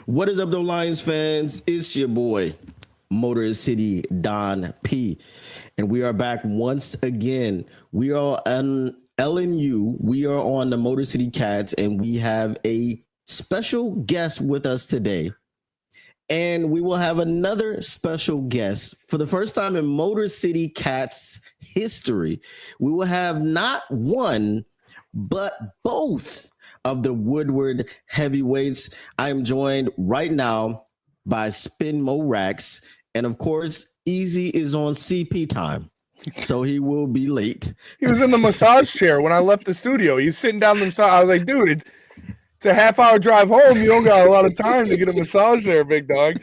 What is up, though, Lions fans? It's your boy, Motor City Don P. And we are back once again. We are on LNU. We are on the Motor City Cats, and we have a special guest with us today. And we will have another special guest for the first time in Motor City Cats history. We will have not one, but both of the Woodward heavyweights. I am joined right now by Spin Mo Rax, and of course, Easy is on CP time, so he will be late. He was in the massage chair when I left the studio. He's sitting down the massage. I was like, dude, it's a half-hour drive home. You don't got a lot of time to get a massage there, big dog.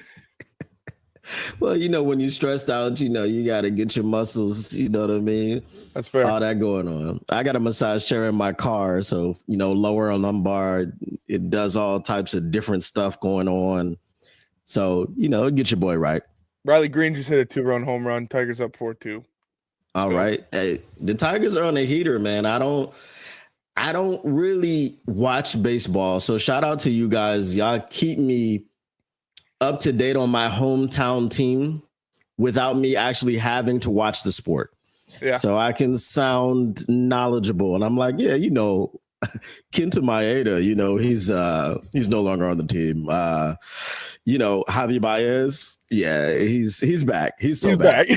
Well, when you're stressed out, you got to get your muscles, you know what I mean? That's fair. All that going on. I got a massage chair in my car, so, lower on lumbar, it does all types of different stuff going on. So, get your boy right. Riley Green just hit a 2-run home run. Tigers up 4-2. All right. Hey, the Tigers are on a heater, man. I don't really watch baseball, so shout out to you guys. Y'all keep me up to date on my hometown team without me actually having to watch the sport. Yeah. So I can sound knowledgeable. And I'm like, yeah, Kenta Maeda, he's no longer on the team. Javi Baez, yeah, he's back. He's back.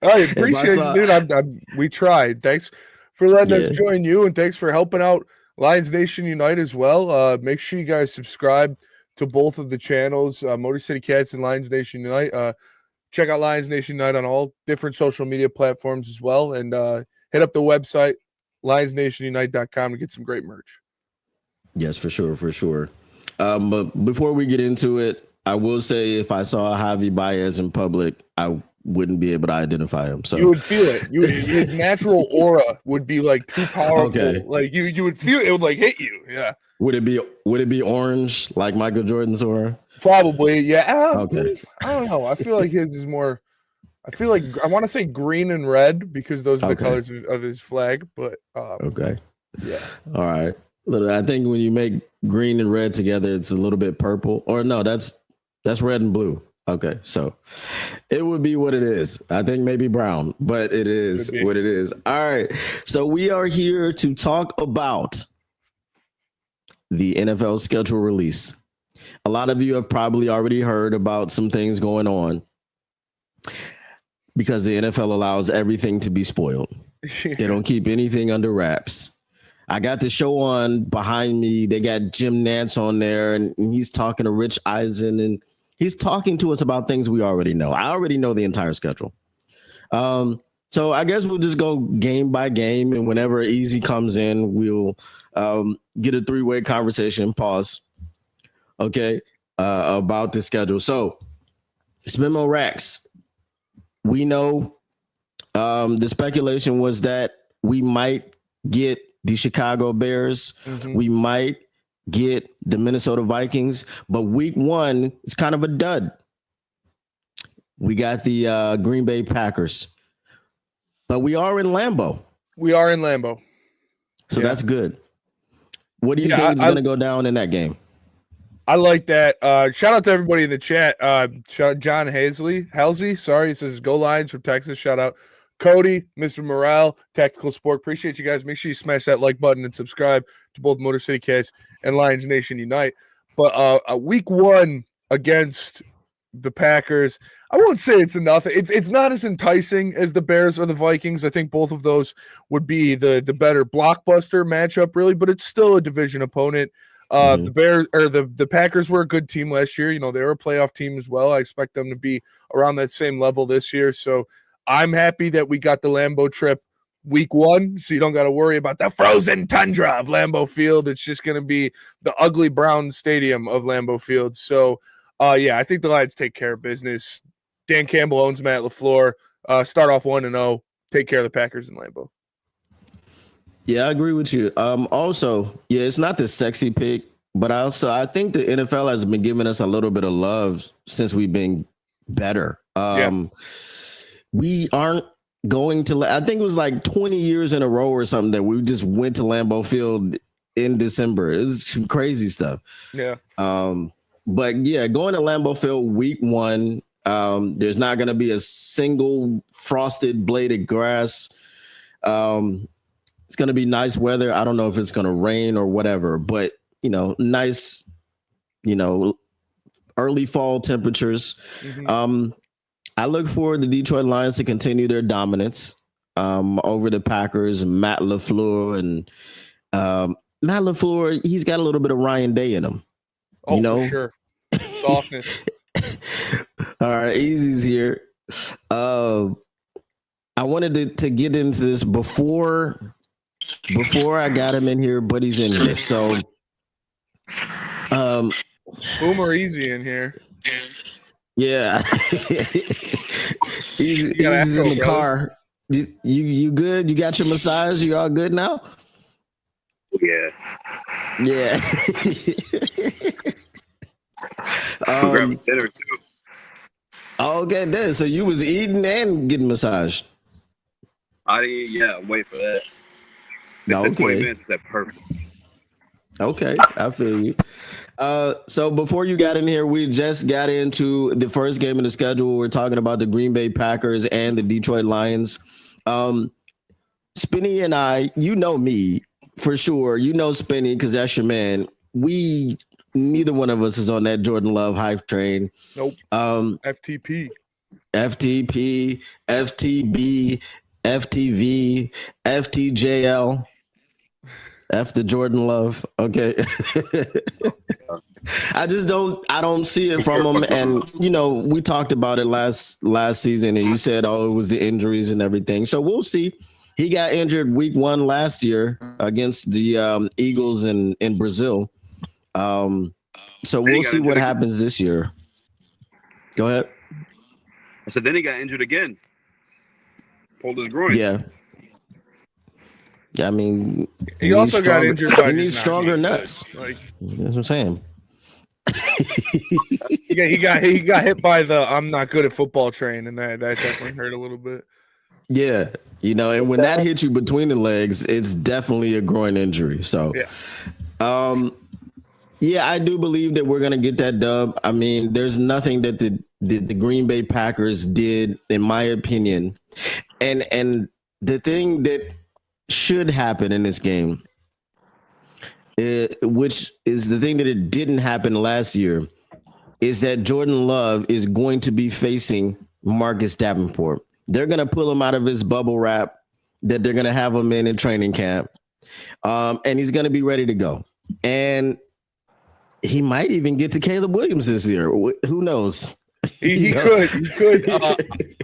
I appreciate it, dude. We tried. Thanks for letting us join you, and thanks for helping out Lions Nation Unite as well. Make sure you guys subscribe to both of the channels, Motor City Cats and Lions Nation Unite. Check out Lions Nation Unite on all different social media platforms as well, and hit up the website, lionsnationunite.com, to get some great merch. Yes, for sure. But before we get into it, I will say if I saw Javi Baez in public, I wouldn't be able to identify him. So you would feel it. His natural aura would be like too powerful. Okay. Like you would feel it would like hit you. Yeah. Would it be orange like Michael Jordan's aura? Probably, yeah. Okay. I don't know. I feel like his is more. I feel like I want to say green and red because those are the colors of his flag. But okay. Yeah. All right. I think when you make green and red together, it's a little bit purple. Or no, that's red and blue. Okay, so it would be what it is. I think maybe brown, but it is what it is. All right. So we are here to talk about the NFL schedule release. A lot of you have probably already heard about some things going on because the NFL allows everything to be spoiled. They don't keep anything under wraps. I got the show on behind me. They got Jim Nantz on there, and he's talking to Rich Eisen, and he's talking to us about things we already know. I already know the entire schedule. So I guess we'll just go game by game, and whenever Easy comes in, we'll get a three-way conversation, pause, okay, about the schedule. So, Spimo Rax, we know the speculation was that we might get the Chicago Bears. Mm-hmm. We might get the Minnesota Vikings, but week one is kind of a dud. We got the Green Bay Packers, but we are in Lambeau. So that's good. What do you think is going to go down in that game? I like that. Shout out to everybody in the chat. Shout out John Halsey. Sorry, he says go Lions from Texas. Shout out Cody, Mr. Morale, Tactical Sport. Appreciate you guys. Make sure you smash that like button and subscribe to both Motor City Cats and Lions Nation Unite. But week one against the Packers, I won't say it's enough. It's not as enticing as the Bears or the Vikings. I think both of those would be the better blockbuster matchup, really, but it's still a division opponent. The Bears or the Packers were a good team last year. They were a playoff team as well. I expect them to be around that same level this year. So I'm happy that we got the Lambeau trip week one, so you don't got to worry about the frozen tundra of Lambeau Field. It's just going to be the ugly brown stadium of Lambeau Field. So, I think the Lions take care of business. Dan Campbell owns Matt LaFleur. Start off 1-0. Take care of the Packers in Lambeau. Yeah, I agree with you. Also, it's not the sexy pick, but I think the NFL has been giving us a little bit of love since we've been better. We aren't going to, I think it was like 20 years in a row or something that we just went to Lambeau Field in December. It's crazy stuff. Yeah. But yeah, going to Lambeau Field week 1. There's not going to be a single frosted bladed grass. It's going to be nice weather. I don't know if it's going to rain or whatever, but nice, early fall temperatures. Mm-hmm. I look for the Detroit Lions to continue their dominance over the Packers. Matt LaFleur and Matt LaFleur, he's got a little bit of Ryan Day in him. Oh, for sure. Softness. All right, Easy's here. I wanted to get into this before I got him in here, but he's in here. So, Boomer Easy in here. Yeah, he's in the car. You good? You got your massage? You all good now? Yeah. Dinner too. Okay, then. So you was eating and getting massage. Wait for that. Okay. 20 minutes is that perfect. Okay, I feel you. So before you got in here, we just got into the first game of the schedule. We're talking about the Green Bay Packers and the Detroit Lions. Spinny and I, you know me for sure. You know Spinny because that's your man. Neither one of us is on that Jordan Love hype train. Nope. FTP, FTB, FTV, FTJL. F the Jordan Love. Okay. I don't see it from him. And, we talked about it last season and you said, it was the injuries and everything. So we'll see. He got injured week 1 last year against the Eagles in Brazil. So we'll see what happens this year. Go ahead. So then he got injured again. Pulled his groin. Yeah. I mean, he also got injured. He needs stronger nuts. That's what I'm saying. he got hit by the "I'm not good at football" train, and that definitely hurt a little bit. Yeah, and when that hits you between the legs, it's definitely a groin injury. So, I do believe that we're gonna get that dub. I mean, there's nothing that the Green Bay Packers did, in my opinion, and the thing that should happen in this game, which is the thing that it didn't happen last year, is that Jordan Love is going to be facing Marcus Davenport. They're going to pull him out of his bubble wrap that they're going to have him in training camp, and he's going to be ready to go. And he might even get to Caleb Williams this year. Who knows? He could.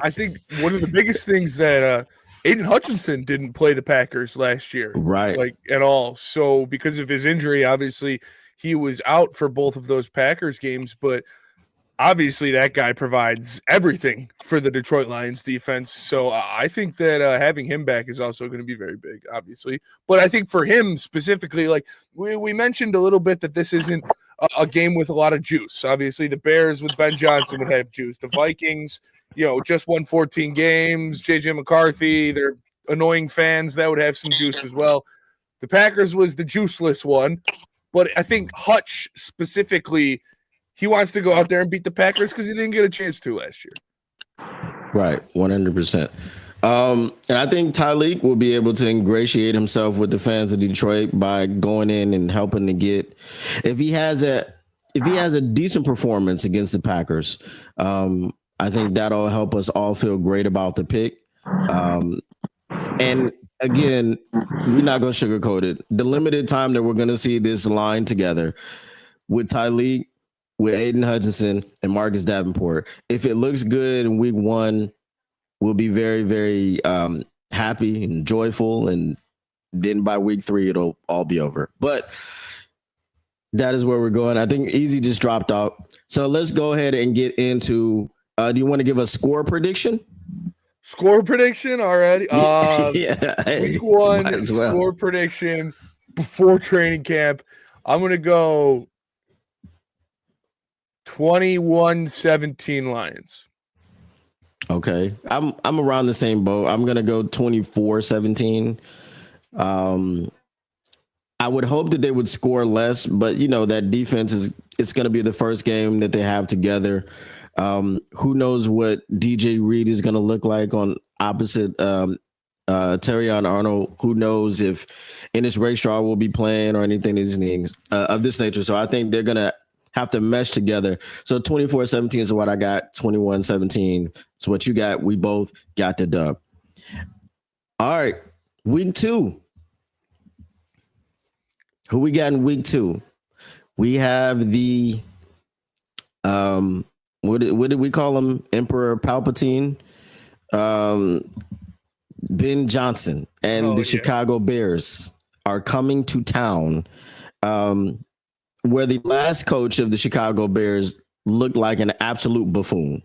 I think one of the biggest things that Aiden Hutchinson didn't play the Packers last year, right? Like at all. So because of his injury, obviously he was out for both of those Packers games, but obviously that guy provides everything for the Detroit Lions defense. So I think that having him back is also going to be very big, obviously. But I think for him specifically, like we mentioned a little bit that this isn't a game with a lot of juice. Obviously the Bears with Ben Johnson would have juice. The Vikings, just won 14 games. JJ McCarthy, they're annoying fans. That would have some juice as well. The Packers was the juiceless one. But I think Hutch specifically, he wants to go out there and beat the Packers because he didn't get a chance to last year. Right, 100%. And I think Tyleek will be able to ingratiate himself with the fans of Detroit by going in and helping to get, if he has a decent performance against the Packers, I think that'll help us all feel great about the pick. And again, we're not going to sugarcoat it. The limited time that we're going to see this line together with Tyleek, with Aiden Hutchinson and Marcus Davenport, if it looks good in week 1, we'll be very, very happy and joyful. And then by week 3, it'll all be over. But that is where we're going. I think Easy just dropped out. So let's go ahead and get into, do you want to give a score prediction? Score prediction already? Yeah. Week 1 score prediction before training camp. I'm going to go 21-17 Lions. Okay. I'm around the same boat. I'm going to go 24-17. I I would hope that they would score less, but that defense it's going to be the first game that they have together. Who knows what DJ Reed is going to look like on opposite Terrion Arnold? Who knows if Ennis Rakestraw will be playing or anything of this nature? So I think they're going to have to mesh together. So 24-17 is what I got. 21-17 is what you got. We both got the dub. All right, week 2. Who we got in week 2? We have the what did we call him? Emperor Palpatine, Ben Johnson, and Chicago Bears are coming to town. Where the last coach of the Chicago Bears looked like an absolute buffoon.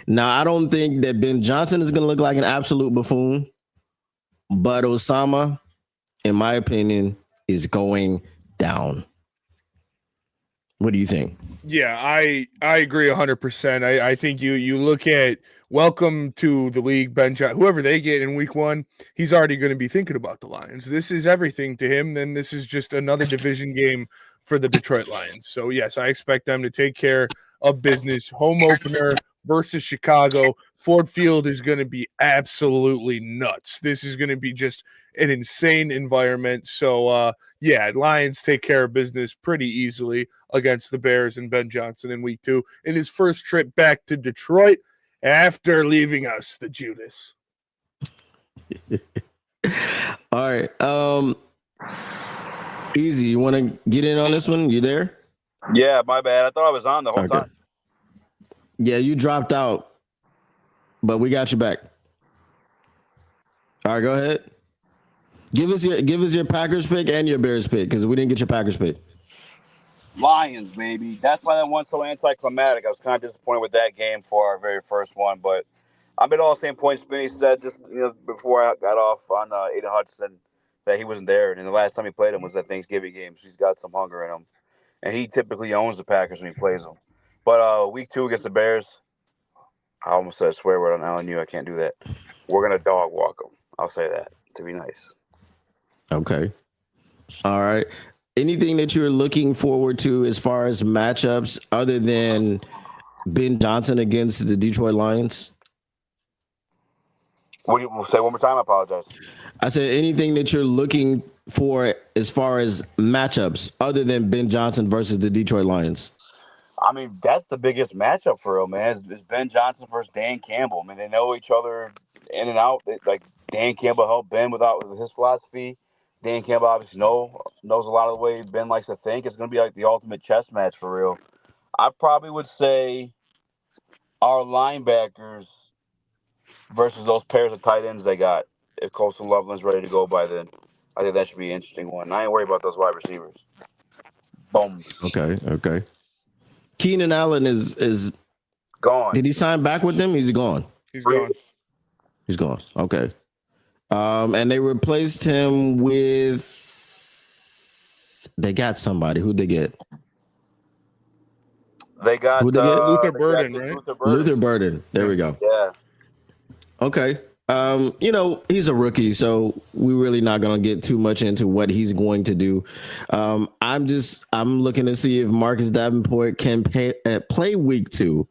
Now, I don't think that Ben Johnson is going to look like an absolute buffoon, but Osama, in my opinion, is going down. What do you think? Yeah, I agree 100%. I think you look at welcome to the league, Ben Johnson, whoever they get in week 1, he's already going to be thinking about the Lions. This is everything to him. Then this is just another division game for the Detroit Lions. So, yes, I expect them to take care of business. Home opener versus Chicago. Ford Field is going to be absolutely nuts. This is going to be just an insane environment. So, Lions take care of business pretty easily against the Bears and Ben Johnson in week 2 in his first trip back to Detroit after leaving us, the Judas. All right. Easy, you want to get in on this one? You there? Yeah, my bad. I thought I was on the whole time. Yeah, you dropped out, but we got you back. All right, go ahead. Give us your Packers pick and your Bears pick because we didn't get your Packers pick. Lions, baby. That's why that one's so anticlimactic. I was kind of disappointed with that game for our very first one, but I've been all the same points Spinny said just before I got off on Aiden Hudson that he wasn't there, and the last time he played him was that Thanksgiving game. So he's got some hunger in him, and he typically owns the Packers when he plays them. But week 2 against the Bears, I almost said a swear word on LNU. I can't do that. We're gonna dog walk them. I'll say that to be nice. Okay. All right. Anything that you're looking forward to as far as matchups other than Ben Johnson against the Detroit Lions? What do you say one more time? I apologize. I said anything that you're looking for as far as matchups other than Ben Johnson versus the Detroit Lions. I mean, that's the biggest matchup for real, man. Is Ben Johnson versus Dan Campbell. I mean, they know each other in and out. Like Dan Campbell helped Ben with his philosophy. Dan Campbell obviously knows a lot of the way Ben likes to think. It's going to be like the ultimate chess match for real. I probably would say our linebackers versus those pairs of tight ends they got. If Colston Loveland's ready to go by then, I think that should be an interesting one. I ain't worried about those wide receivers. Boom. Okay. Keenan Allen is gone. Did he sign back with them? He's gone. He's gone. He's gone. Okay. And they replaced him with. They got somebody. Who'd they get? They got Luther Burden, right? Luther Burden. There we go. Yeah. Okay. He's a rookie, so we're really not going to get too much into what he's going to do. I'm looking to see if Marcus Davenport can play week 2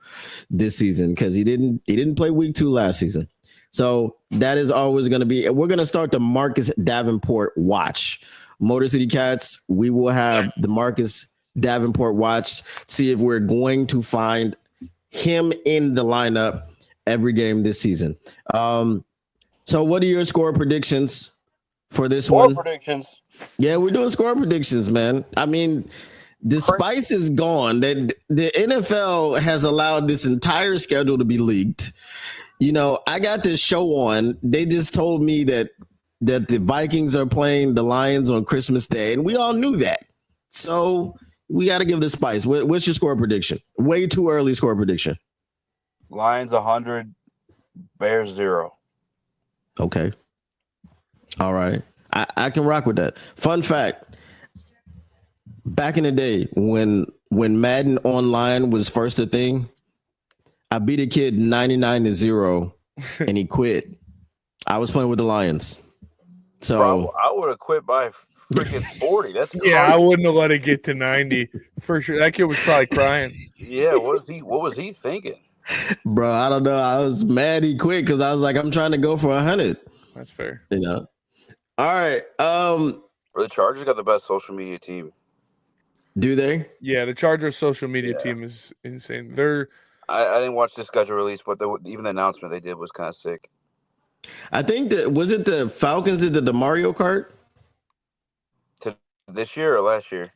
this season because he didn't play week 2 last season. So that is always going to be. We're going to start the Marcus Davenport watch. Motor City Cats. We will have the Marcus Davenport watch. See if we're going to find him in the lineup every game this season. So what are your score predictions for this one? Score predictions. Yeah, we're doing score predictions, man. I mean, the spice is gone. The NFL has allowed this entire schedule to be leaked. I got this show on. They just told me that the Vikings are playing the Lions on Christmas Day, and we all knew that. So we got to give the spice. What's your score prediction? Way too early score prediction. Lions 100, Bears 0. Okay. All right. I can rock with that. Fun fact. Back in the day when Madden Online was first a thing, I beat a kid 99-0 and he quit. I was playing with the Lions. So bro, I would have quit by freaking 40. That's crazy. Yeah, I wouldn't have let it get to 90 for sure. That kid was probably crying. Yeah, what was he thinking? Bro, I don't know. I was mad he quit because I was like, I'm trying to go for 100. That's fair. You know. All right. The Chargers got the best social media team. Do they? Yeah, the Chargers social media team is insane. I didn't watch the schedule release, but even the announcement they did was kind of sick. I think that was it the Falcons that did the Mario Kart? This year or last year?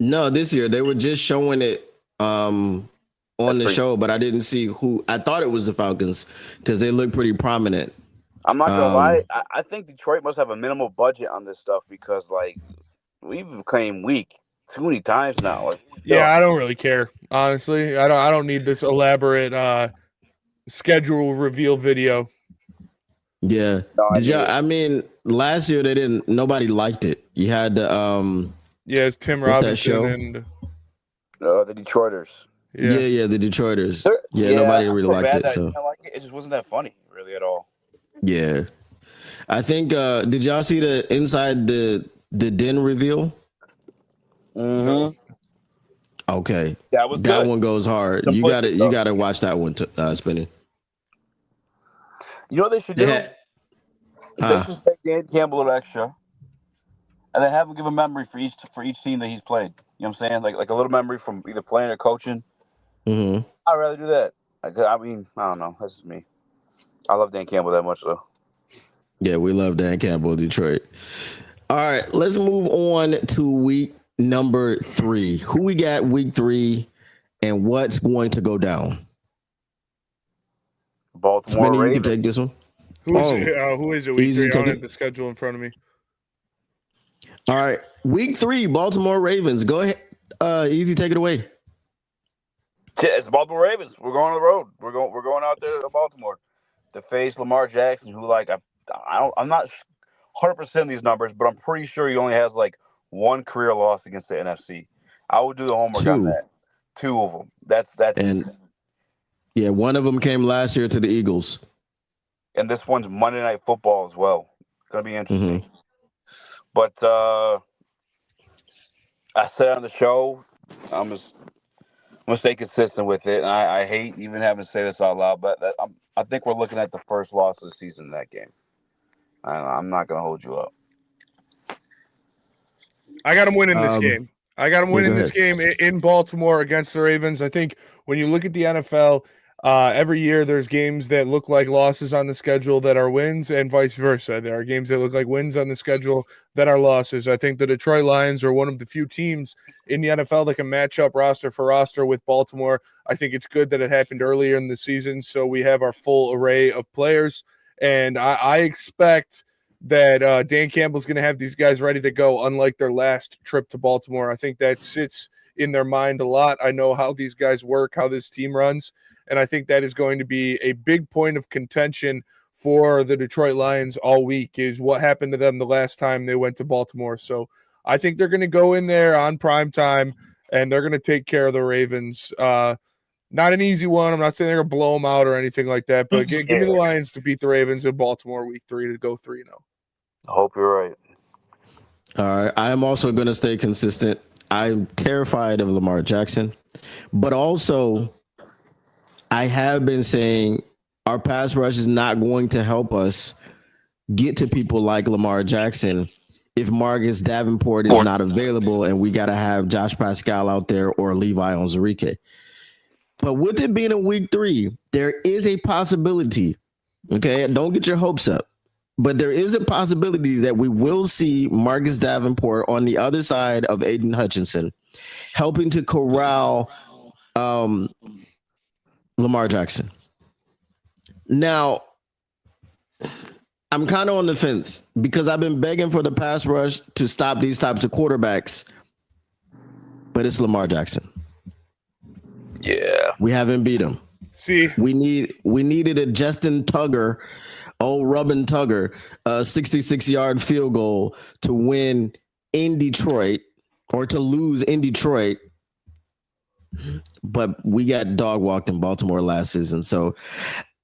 No, this year. They were just showing it on the show, but I didn't see who. I thought it was the Falcons because they look pretty prominent. I'm not gonna lie. I think Detroit must have a minimal budget on this stuff because, like, we've claimed weak too many times now. Like, I don't really care. Honestly, I don't need this elaborate schedule reveal video. Yeah. No, I mean, last year nobody liked it. You had the it's Tim what's that Robinson show? and the Detroiters. Yeah, the Detroiters. Nobody really liked it. So it just wasn't that funny, really, at all. Yeah. I think did y'all see the inside the den reveal? Mm-hmm. Okay. That was that good. one goes hard. You gotta watch that one Spinny. You know what they should do? They should take Dan Campbell an extra, and then have him give a memory for each team that he's played. You know what I'm saying? Like a little memory from either playing or coaching. Mm-hmm. I'd rather do that. I mean, I don't know. That's just me. I love Dan Campbell that much, though. Yeah, we love Dan Campbell, Detroit. All right, let's move on to week number 3. Who we got week 3, and what's going to go down? Baltimore Spinny, Ravens. you can take this one. Who is it? Week Easy 3. I don't take have the schedule in front of me. All right, week 3, Baltimore Ravens. Go ahead, Easy, take it away. It's the Baltimore Ravens. We're going on the road. We're going out there to Baltimore to face Lamar Jackson, who, like, I'm not 100% of these numbers, but I'm pretty sure he only has like one career loss against the NFC. I would do the homework on that. 2 of them. That's and yeah, one of them came last year to the Eagles. And this one's Monday Night Football as well. Gonna be interesting. Mm-hmm. But I said on the show, I'm gonna stay consistent with it. And I hate even having to say this out loud, but I think we're looking at the first loss of the season in that game. I'm not gonna hold you up. I got him winning this game. I got him winning this game in Baltimore against the Ravens. I think when you look at the NFL, every year there's games that look like losses on the schedule that are wins, and vice versa. There are games that look like wins on the schedule that are losses. I think the Detroit Lions are one of the few teams in the NFL that can match up roster for roster with Baltimore. I think it's good that it happened earlier in the season, so we have our full array of players. And I expect that Dan Campbell's going to have these guys ready to go, unlike their last trip to Baltimore. I think that sits in their mind a lot. I know how these guys work, how this team runs, and I think that is going to be a big point of contention for the Detroit Lions all week, is what happened to them the last time they went to Baltimore. So I think they're going to go in there on prime time, and they're going to take care of the Ravens. Not an easy one. I'm not saying they're going to blow them out or anything like that, but give me the Lions to beat the Ravens in Baltimore week 3 to go 3-0. I hope you're right. All right. I am also going to stay consistent. I'm terrified of Lamar Jackson, but also I have been saying our pass rush is not going to help us get to people like Lamar Jackson if Marcus Davenport is not available and we got to have Josh Pascal out there or Levi Onwuzurike. But with it being a week 3, there is a possibility, okay? Don't get your hopes up. But there is a possibility that we will see Marcus Davenport on the other side of Aiden Hutchinson, helping to corral Lamar Jackson. Now, I'm kind of on the fence because I've been begging for the pass rush to stop these types of quarterbacks, but it's Lamar Jackson. Yeah. We haven't beat him. See, we needed a Justin Tugger, old Rubbin Tugger, a 66-yard field goal to win in Detroit or to lose in Detroit. But we got dog walked in Baltimore last season. So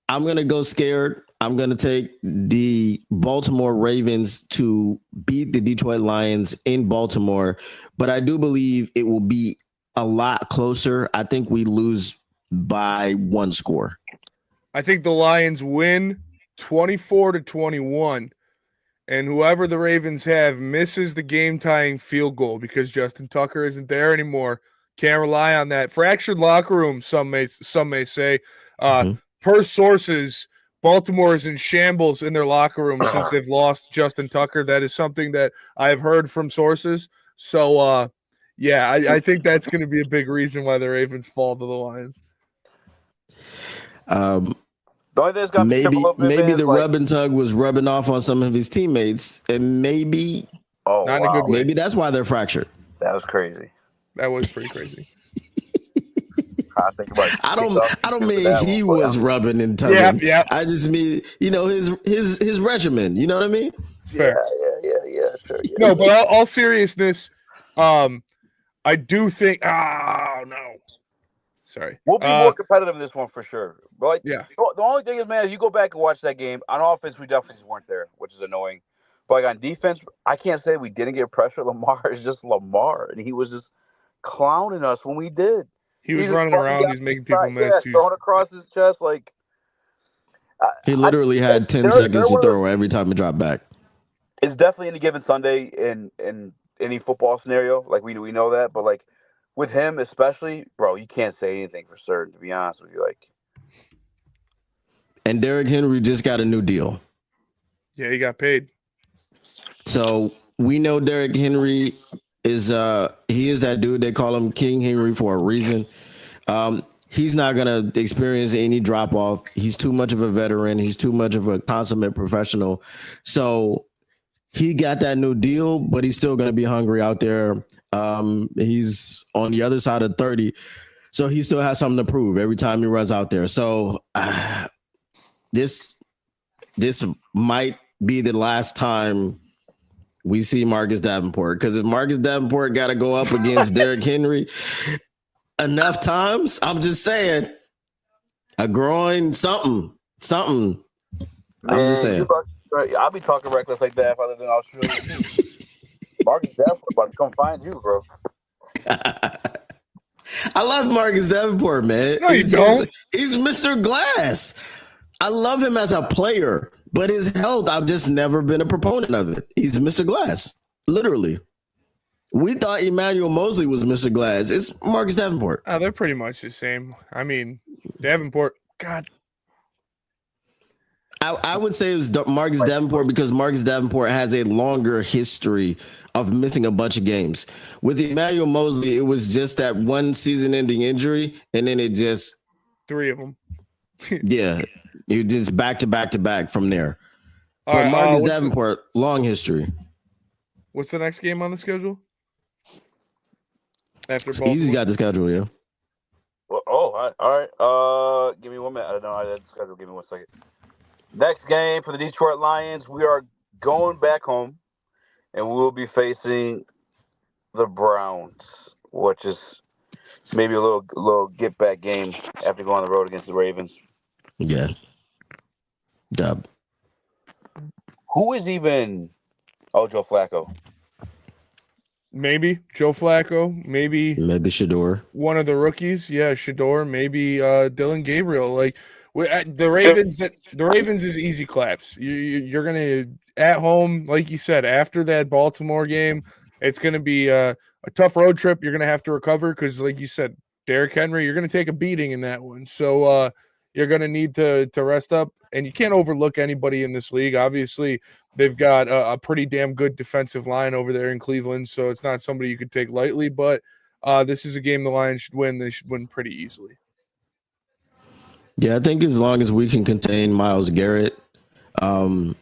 I'm going to go scared. I'm going to take the Baltimore Ravens to beat the Detroit Lions in Baltimore, but I do believe it will be a lot closer. I think we lose by one score. I think the Lions win 24-21, and whoever the Ravens have misses the game-tying field goal because Justin Tucker isn't there anymore. Can't rely on that. Fractured locker room, some may say. Per sources, Baltimore is in shambles in their locker room since they've lost Justin Tucker. That is something that I've heard from sources. So, I think that's going to be a big reason why the Ravens fall to the Lions. Maybe the rub and tug was rubbing off on some of his teammates, and maybe not in a good way. Maybe that's why they're fractured. That was crazy. That was pretty crazy. I don't mean he was rubbing and tugging. Yeah. I just mean, his regimen. You know what I mean? It's fair. Yeah, sure. Yeah. No, but all seriousness, I do think. Oh no, sorry. We'll be more competitive in this one for sure. But yeah. The only thing is, man, if you go back and watch that game on offense, we definitely just weren't there, which is annoying. But on defense, I can't say we didn't get pressure. Lamar is just Lamar, and he was just clowning us when we did. He was running around. He's making people miss. Yeah, throwing across his chest like. He literally had 10 seconds to throw every time he dropped back. It's definitely any given Sunday in any football scenario. Like we know that, but like with him especially, bro, you can't say anything for certain. To be honest with you, like. And Derrick Henry just got a new deal. Yeah, he got paid. So we know Derrick Henry is he is that dude. They call him King Henry for a reason. He's not gonna experience any drop off. He's too much of a veteran. He's too much of a consummate professional. So he got that new deal, but he's still gonna be hungry out there. He's on the other side of 30, so he still has something to prove every time he runs out there. So this might be the last time we see Marcus Davenport, because if Marcus Davenport got to go up against Derrick Henry enough times, I'm just saying, a groin, something. Man, I'm just saying. I'll be talking reckless like that if I lived in Australia. Marcus Davenport about to come find you, bro. I love Marcus Davenport, man. No, you don't. He's Mr. Glass. I love him as a player, but his health, I've just never been a proponent of it. He's Mr. Glass, literally. We thought Emmanuel Mosley was Mr. Glass. It's Marcus Davenport. They're pretty much the same. I mean, Davenport, God. I would say it was Marcus Davenport because Marcus Davenport has a longer history of missing a bunch of games. With Emmanuel Mosley, it was just that one season-ending injury, and then it just 3 of them. Yeah. You just back to back from there. All but right, Marcus Davenport, long history. What's the next game on the schedule? After Easy's got the schedule, yeah. Well, all right. Give me 1 minute. I don't know how that schedule. Give me 1 second. Next game for the Detroit Lions, we are going back home, and we'll be facing the Browns, which is maybe a little get back game after going on the road against the Ravens. Yeah. Dub. Who is even Joe Flacco? Maybe Joe Flacco, maybe Shador. One of the rookies. Yeah, Shador, maybe Dylan Gabriel. Like the Ravens is easy claps. You're gonna at home, like you said, after that Baltimore game, it's gonna be a tough road trip. You're gonna have to recover because, like you said, Derrick Henry, you're gonna take a beating in that one. So you're going to need to rest up, and you can't overlook anybody in this league. Obviously, they've got a pretty damn good defensive line over there in Cleveland, so it's not somebody you could take lightly, but this is a game the Lions should win. They should win pretty easily. Yeah, I think as long as we can contain Myles Garrett and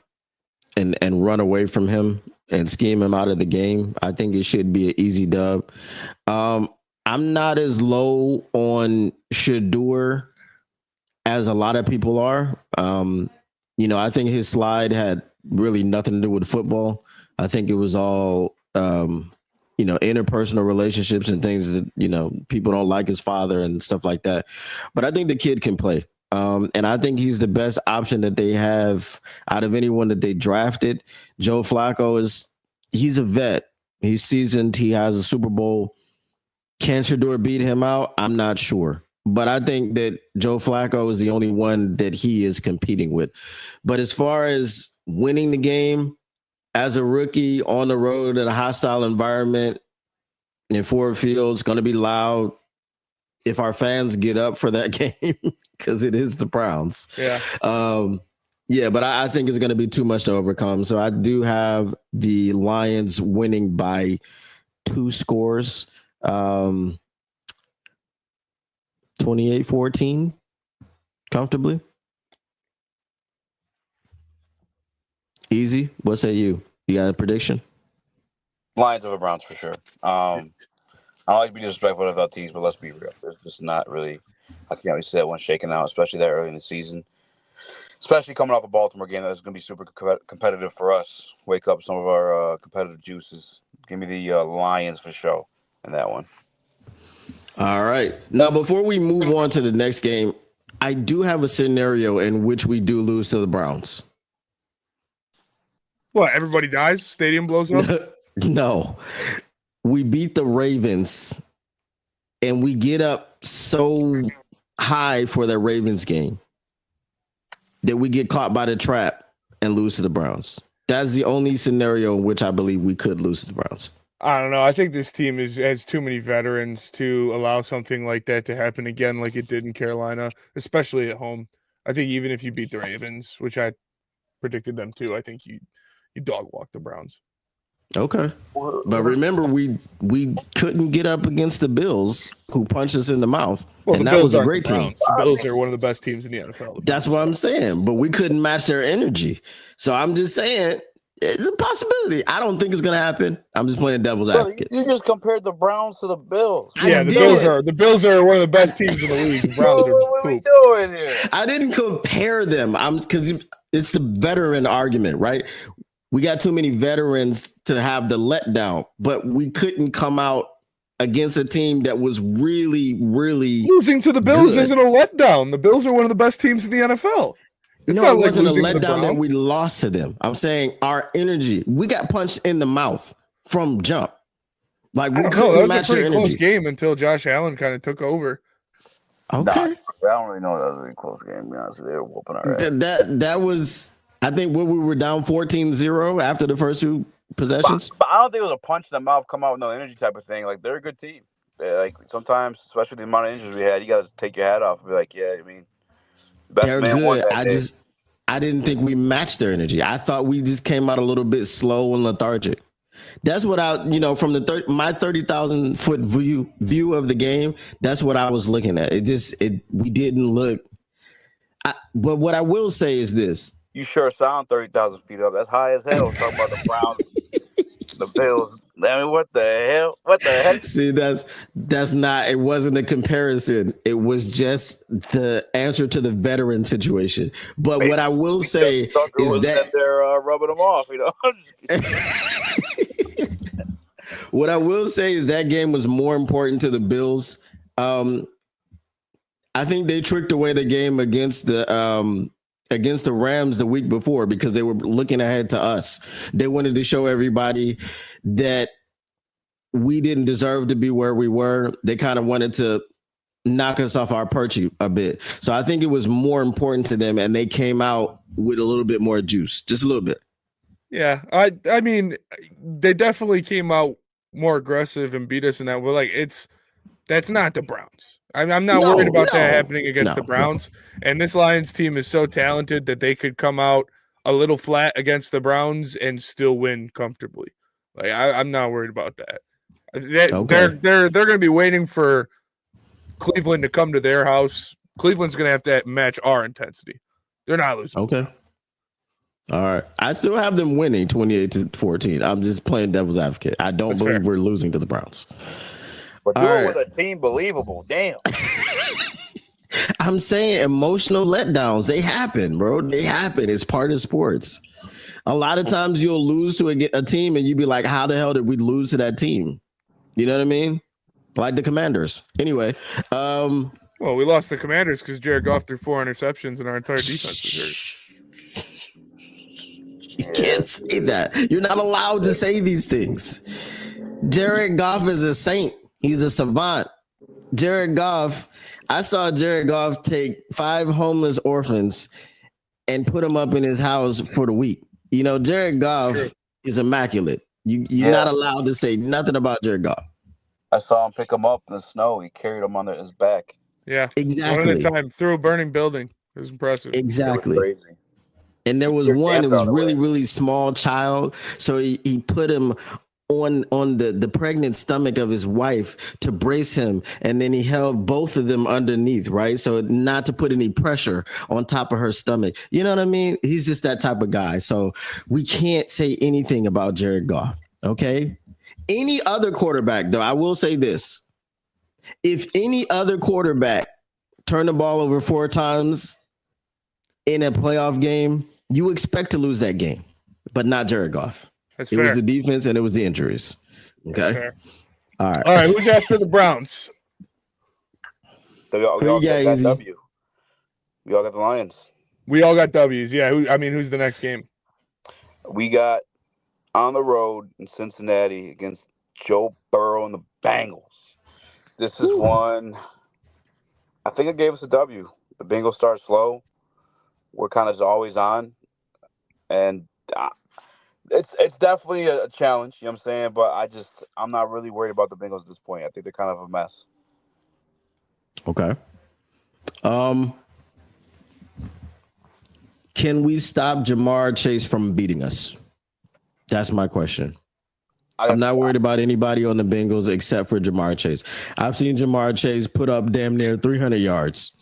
run away from him and scheme him out of the game, I think it should be an easy dub. I'm not as low on Shador as a lot of people are. I think his slide had really nothing to do with football. I think it was all, interpersonal relationships and things that, people don't like his father and stuff like that. But I think the kid can play. And I think he's the best option that they have out of anyone that they drafted. Joe Flacco he's a vet. He's seasoned. He has a Super Bowl. Can Shador beat him out? I'm not sure. But I think that Joe Flacco is the only one that he is competing with. But as far as winning the game as a rookie on the road in a hostile environment in Ford Field, it's going to be loud. If our fans get up for that game, because it is the Browns. Yeah. But I think it's going to be too much to overcome. So I do have the Lions winning by 2 scores, 28-14, comfortably. Easy. What say you? You got a prediction? Lions over Browns for sure. I don't like to be disrespectful of LTs, but let's be real. There's just not really, I can't really say that one shaking out, especially that early in the season. Especially coming off a Baltimore game that's going to be super competitive for us. Wake up some of our competitive juices. Give me the Lions for sure in that one. All right. Now, before we move on to the next game, I do have a scenario in which we do lose to the Browns. What, everybody dies? Stadium blows up? No. We beat the Ravens, and we get up so high for the Ravens game that we get caught by the trap and lose to the Browns. That's the only scenario in which I believe we could lose to the Browns. I don't know. I think this team has too many veterans to allow something like that to happen again like it did in Carolina, especially at home. I think even if you beat the Ravens, which I predicted them to, I think you dog walk the Browns. Okay. But remember, we couldn't get up against the Bills, who punched us in the mouth. Well, and that was a great team. The Bills are one of the best teams in the NFL. That's what I'm saying. But we couldn't match their energy. So I'm just saying it's a possibility. I don't think it's going to happen. I'm just playing devil's advocate. You just compared the Browns to the Bills. Yeah, the Bills are one of the best teams in the league. The Browns are what are we doing here? I didn't compare them. Because it's the veteran argument, right? We got too many veterans to have the letdown, but we couldn't come out against a team that was really, really losing to the Bills good. Isn't a letdown. The Bills are one of the best teams in the NFL. It's not it wasn't a letdown that we lost to them. I'm saying our energy. We got punched in the mouth from jump. Like we couldn't match their energy. That was a pretty close game until Josh Allen kind of took over. Okay. I don't really know that was a really close game. To be honest, they were whooping our ass. That was. I think when we were down 14-0 after the first 2 possessions. But I don't think it was a punch in the mouth, come out with no energy type of thing. Like, they're a good team. Like, sometimes, especially with the amount of injuries we had, you got to take your hat off and be like, yeah, I mean, they're good. I didn't think we matched their energy. I thought we just came out a little bit slow and lethargic. That's what from my 30,000 foot view of the game. That's what I was looking at. We didn't look. But what I will say is this. You sure sound 30,000 feet up. That's high as hell. Talking about the Browns, the Bills. I mean, what the hell? What the heck? See, that's not. It wasn't a comparison. It was just the answer to the veteran situation. But what I will say is that they're rubbing them off. What I will say is that game was more important to the Bills. I think they tricked away the game against the Rams the week before because they were looking ahead to us. They wanted to show everybody that we didn't deserve to be where we were. They kind of wanted to knock us off our perch a bit. So I think it was more important to them, and they came out with a little bit more juice, just a little bit. Yeah, I mean, they definitely came out more aggressive and beat us in that. Well, that's not the Browns. I'm not worried about that happening against the Browns. And this Lions team is so talented that they could come out a little flat against the Browns and still win comfortably. Like I'm not worried about that. They're going to be waiting for Cleveland to come to their house. Cleveland's going to have to match our intensity. They're not losing. Okay. All right. I still have them winning 28-14. I'm just playing devil's advocate. I don't believe we're losing to the Browns. But do it with a team believable. Damn. I'm saying emotional letdowns. They happen, bro. They happen. It's part of sports. A lot of times you'll lose to a team and you be like, how the hell did we lose to that team? You know what I mean? Like the Commanders. Anyway, Well, we lost the Commanders because Jared Goff threw 4 interceptions and our entire defense was hurt. You can't say that. You're not allowed to say these things. Jared Goff is a saint. He's a savant. Jared Goff, I saw Jared Goff take 5 homeless orphans and put them up in his house for the week. You know, Jared Goff is immaculate. You're not allowed to say nothing about Jared Goff. I saw him pick him up in the snow. He carried him under his back. Yeah, exactly. One at a time through a burning building. It was impressive. Exactly. It was crazy. And there was one that was really, really small child. So he put him on the pregnant stomach of his wife to brace him. And then he held both of them underneath, right? So not to put any pressure on top of her stomach. You know what I mean? He's just that type of guy. So we can't say anything about Jared Goff. Okay. Any other quarterback, though, I will say this. If any other quarterback turned the ball over 4 times in a playoff game, you expect to lose that game, but not Jared Goff. That's it fair. was the defense and it was the injuries. Okay. All right. All right. Who's after the Browns? We all got W. We all got the Lions. We all got W's. Yeah. Who's the next game? We got on the road in Cincinnati against Joe Burrow and the Bengals. This is one. I think it gave us a W. The Bengals start slow. We're kind of just always on, and it's definitely a challenge. You know what I'm saying? But I'm not really worried about the Bengals at this point. I think they're kind of a mess. Okay. Can we stop Jamar Chase from beating us? That's my question. I'm not worried about anybody on the Bengals except for Jamar Chase. I've seen Jamar Chase put up damn near 300 yards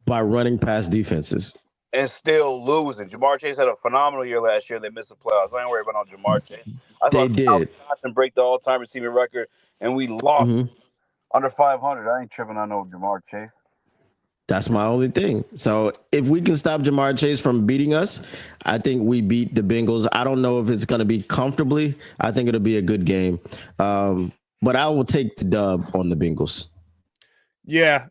by running past defenses. And still losing. Jamar Chase had a phenomenal year last year. They missed the playoffs. I ain't worried about no Jamar Chase. They did. Johnson break the all-time receiving record, and we lost under 500. I ain't tripping on no Jamar Chase. That's my only thing. So if we can stop Jamar Chase from beating us, I think we beat the Bengals. I don't know if it's going to be comfortably. I think it'll be a good game. But I will take the dub on the Bengals. Yeah.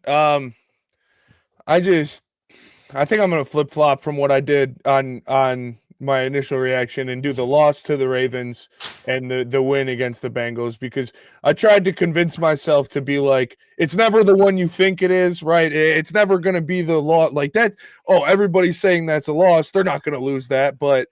I think I'm going to flip-flop from what I did on my initial reaction and do the loss to the Ravens and the win against the Bengals, because I tried to convince myself to be like, it's never the one you think it is, right? It's never going to be the loss like that. Oh, everybody's saying that's a loss. They're not going to lose that. But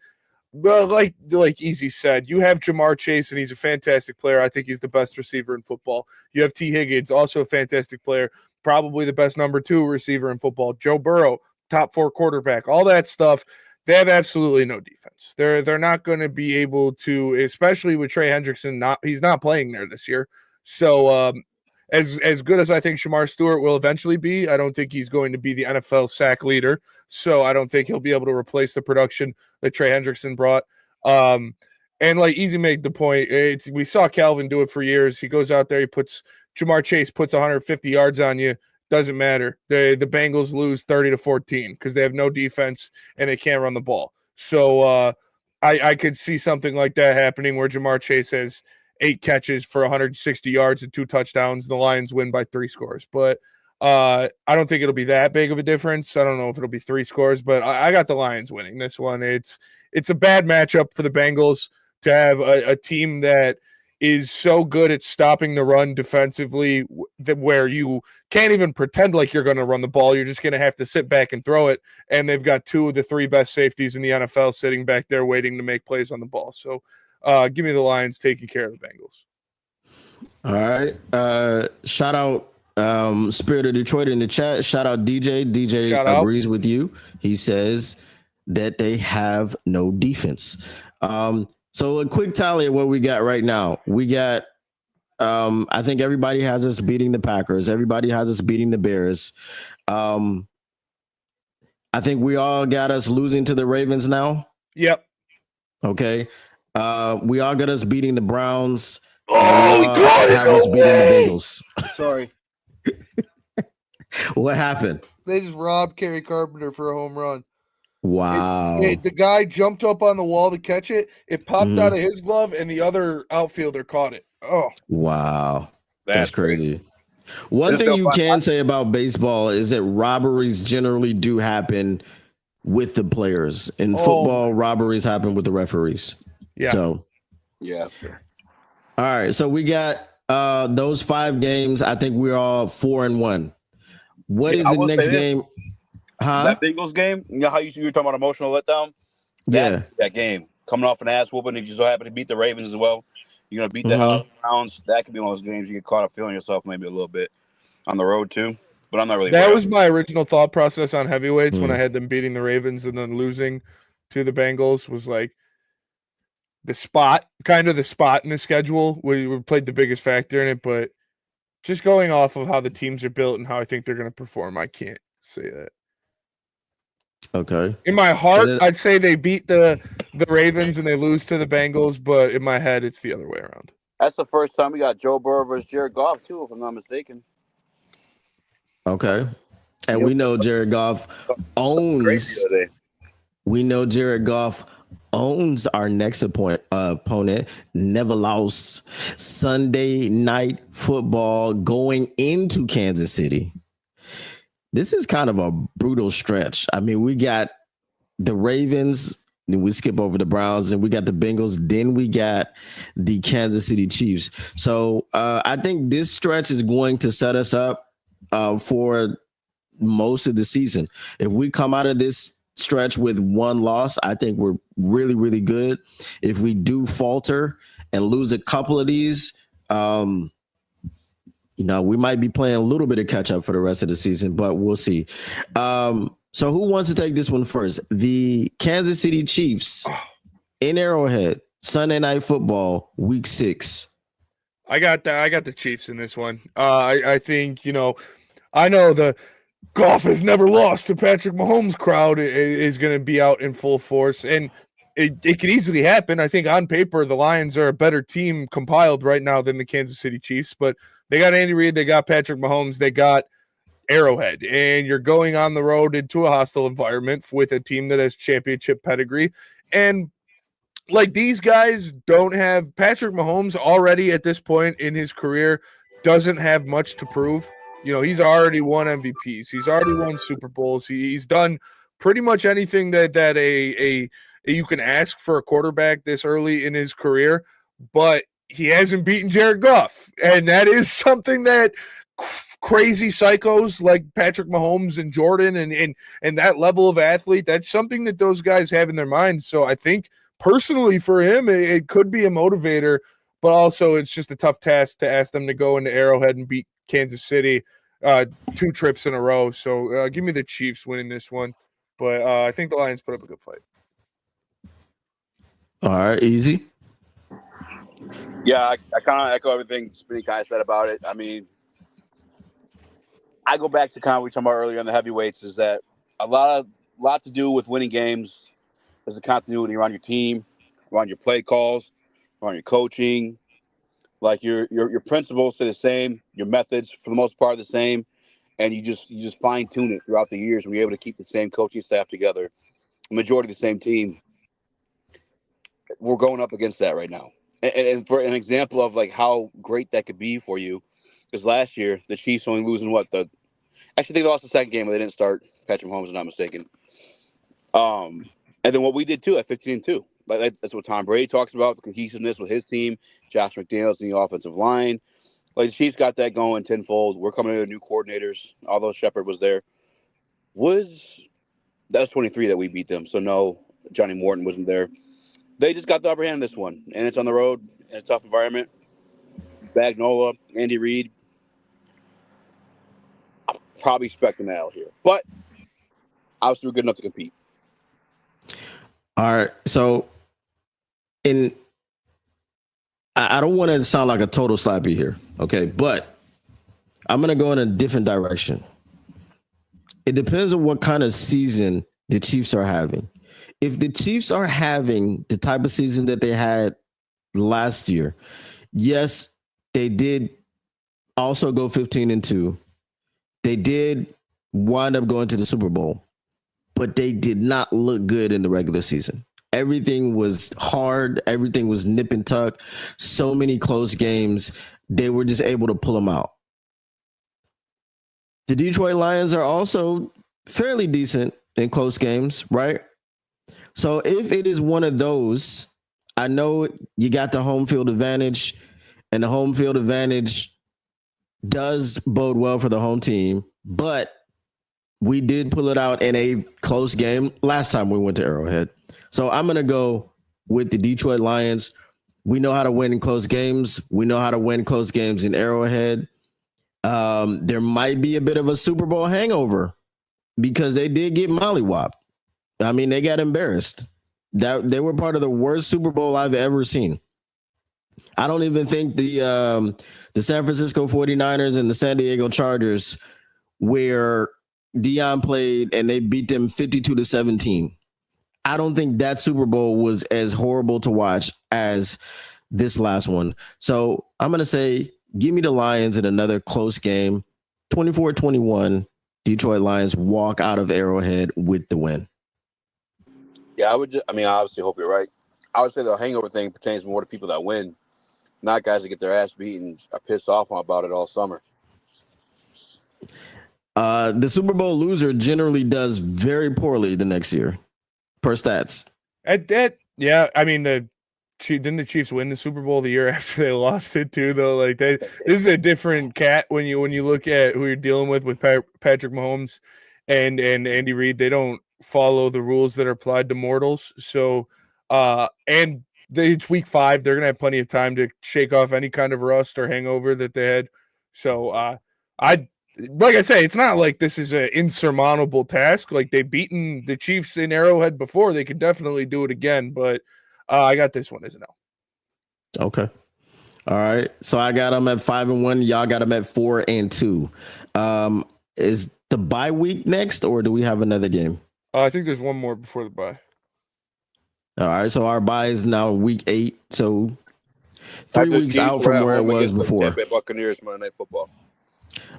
like Easy said, you have Jamar Chase, and he's a fantastic player. I think he's the best receiver in football. You have T. Higgins, also a fantastic player, probably the best number 2 receiver in football. Joe Burrow, top 4 quarterback, all that stuff. They have absolutely no defense. They're not going to be able to, especially with Trey Hendrickson. He's not playing there this year. So as good as I think Shamar Stewart will eventually be, I don't think he's going to be the NFL sack leader. So I don't think he'll be able to replace the production that Trey Hendrickson brought. And like Easy made the point, we saw Calvin do it for years. He goes out there, Jamar Chase puts 150 yards on you. Doesn't matter. The Bengals lose 30-14 because they have no defense and they can't run the ball. So I could see something like that happening where Jamar Chase has 8 catches for 160 yards and 2 touchdowns. The Lions win by 3 scores. But I don't think it'll be that big of a difference. I don't know if it'll be 3 scores, but I got the Lions winning this one. It's a bad matchup for the Bengals to have a team that is so good at stopping the run defensively that where you can't even pretend like you're going to run the ball. You're just going to have to sit back and throw it. And they've got 2 of the 3 best safeties in the NFL sitting back there waiting to make plays on the ball. So give me the Lions taking care of the Bengals. All right. Shout out Spirit of Detroit in the chat. Shout out DJ. DJ agrees with you. He says that they have no defense. So a quick tally of what we got right now. We got, I think everybody has us beating the Packers. Everybody has us beating the Bears. I think we all got us losing to the Ravens now. Yep. Okay. We all got us beating the Browns. Oh, God, have us beating the Bengals. Sorry. What happened? They just robbed Kerry Carpenter for a home run. Wow. The guy jumped up on the wall to catch it. It popped out of his glove, and the other outfielder caught it. Oh, wow. That's crazy. One It's thing still you fun. can say about baseball is that robberies generally do happen with the players. In Oh, football, robberies happen with the referees. Yeah. So, Yeah. all right. So we got those 5 games. I think we're all 4-1. What Yeah, is I the will next say this. game? Huh? That Bengals game, you know how you were talking about emotional letdown? Yeah. That game. Coming off an ass whooping, if you so happen to beat the Ravens as well, you're going to beat the Mhm. hell out of the Browns. That could be one of those games you get caught up feeling yourself maybe a little bit on the road too. But I'm not really That worried. was my original thought process on heavyweights when Mm. I had them beating the Ravens and then losing to the Bengals was like the spot in the schedule. We played the biggest factor in it, but just going off of how the teams are built and how I think they're going to perform, I can't say that. Okay. In my heart, then- I'd say they beat the Ravens and they lose to the Bengals, but in my head, it's the other way around. That's the first time we got Joe Burrow versus Jared Goff too, if I'm not mistaken. Okay. And Yep. we know Jared Goff owns. Crazy the other day. We know Jared Goff owns our next opponent. Never lost. Sunday night football going into Kansas City. This is kind of a brutal stretch. I mean, we got the Ravens, then we skip over the Browns, and we got the Bengals, then we got the Kansas City Chiefs. So I think this stretch is going to set us up for most of the season. If we come out of this stretch with 1 loss, I think we're really, really good. If we do falter and lose a couple of these, we might be playing a little bit of catch up for the rest of the season, but we'll see. So who wants to take this one first? The Kansas City Chiefs in Arrowhead, Sunday Night Football, Week 6. I got the Chiefs in this one. I think, I know the Goff has never lost to Patrick Mahomes crowd is going to be out in full force, and it could easily happen. I think on paper the Lions are a better team compiled right now than the Kansas City Chiefs, but they got Andy Reid, they got Patrick Mahomes, they got Arrowhead, and you're going on the road into a hostile environment with a team that has championship pedigree. And like, these guys don't have Patrick Mahomes already at this point in his career doesn't have much to prove. He's already won MVPs. He's already won Super Bowls. He's done pretty much anything that a you can ask for a quarterback this early in his career, but he hasn't beaten Jared Goff. And that is something that crazy psychos like Patrick Mahomes and Jordan and that level of athlete, that's something that those guys have in their minds. So I think personally for him, it could be a motivator, but also it's just a tough task to ask them to go into Arrowhead and beat Kansas City 2 trips in a row. So give me the Chiefs winning this one, but I think the Lions put up a good fight. All right, easy. Yeah, I kind of echo everything Spinny kind of said about it. I mean, I go back to kind of what we talked about earlier on the heavyweights, is that a lot to do with winning games is the continuity around your team, around your play calls, around your coaching. Like your principles stay the same, your methods for the most part are the same, and you just fine tune it throughout the years. And we're able to keep the same coaching staff together, the majority of the same team. We're going up against that right now. And for an example of like how great that could be for you, because last year the Chiefs only losing actually they lost the second game, but they didn't start Patrick Mahomes, if I'm not mistaken. And then what we did too at 15-2. Like that's what Tom Brady talks about, the cohesiveness with his team, Josh McDaniels in the offensive line. Like the Chiefs got that going tenfold. We're coming in with new coordinators. Although Shepard was there. That was 23 that we beat them. So no, Johnny Morton wasn't there. They just got the upper hand in this one, and it's on the road in a tough environment. Spagnuolo, Andy Reid, I'm probably expecting that out here, but obviously we're good enough to compete. All right, so I don't want to sound like a total slappy here, okay, but I'm gonna go in a different direction. It depends on what kind of season the Chiefs are having. If the Chiefs are having the type of season that they had last year, yes, they did also go 15-2. They did wind up going to the Super Bowl, but they did not look good in the regular season. Everything was hard. Everything was nip and tuck. So many close games. They were just able to pull them out. the Detroit Lions are also fairly decent in close games, right? So if it is one of those, I know you got the home field advantage, and the home field advantage does bode well for the home team, but we did pull it out in a close game last time we went to Arrowhead. So I'm going to go with the Detroit Lions. We know how to win in close games. We know how to win close games in Arrowhead. There might be a bit of a Super Bowl hangover because they did get mollywopped. I mean, they got embarrassed. That they were part of the worst Super Bowl I've ever seen. I don't even think the San Francisco 49ers and the San Diego Chargers, where Deion played and they beat them 52-17. I don't think that Super Bowl was as horrible to watch as this last one. So I'm going to say, give me the Lions in another close game. 24-21, Detroit Lions walk out of Arrowhead with the win. Yeah, I obviously hope you're right. I would say the hangover thing pertains more to people that win, not guys that get their ass beat and are pissed off about it all summer. The Super Bowl loser generally does very poorly the next year, per stats. Yeah, I mean, didn't the Chiefs win the Super Bowl the year after they lost it too? Though, like this is a different cat when you look at who you're dealing with Patrick Mahomes and Andy Reid. They don't follow the rules that are applied to mortals. So, and it's week 5. They're gonna have plenty of time to shake off any kind of rust or hangover that they had. So, like I say, it's not like this is an insurmountable task. Like they've beaten the Chiefs in Arrowhead before. They can definitely do it again, but I got this one as an L. Okay. All right. So I got them at 5-1. Y'all got them at 4-2. Is the bye week next, or do we have another game? I think there's one more before the bye. All right. So our bye is now week 8. So 3 weeks out from where it was before. Tampa Bay Buccaneers Monday Night Football.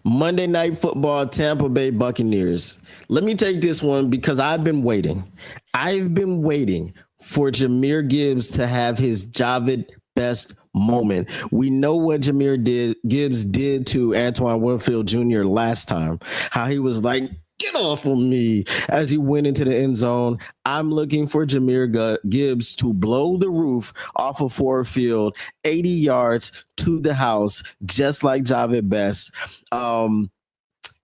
Monday Night Football, Tampa Bay Buccaneers. Let me take this one because I've been waiting. I've been waiting for Jahmyr Gibbs to have his Javid best moment. We know what Gibbs did to Antoine Winfield Jr. last time, how he was like, get off of me as he went into the end zone. I'm looking for Jahmyr Gibbs to blow the roof off of Ford Field, 80 yards to the house, just like Javid Best.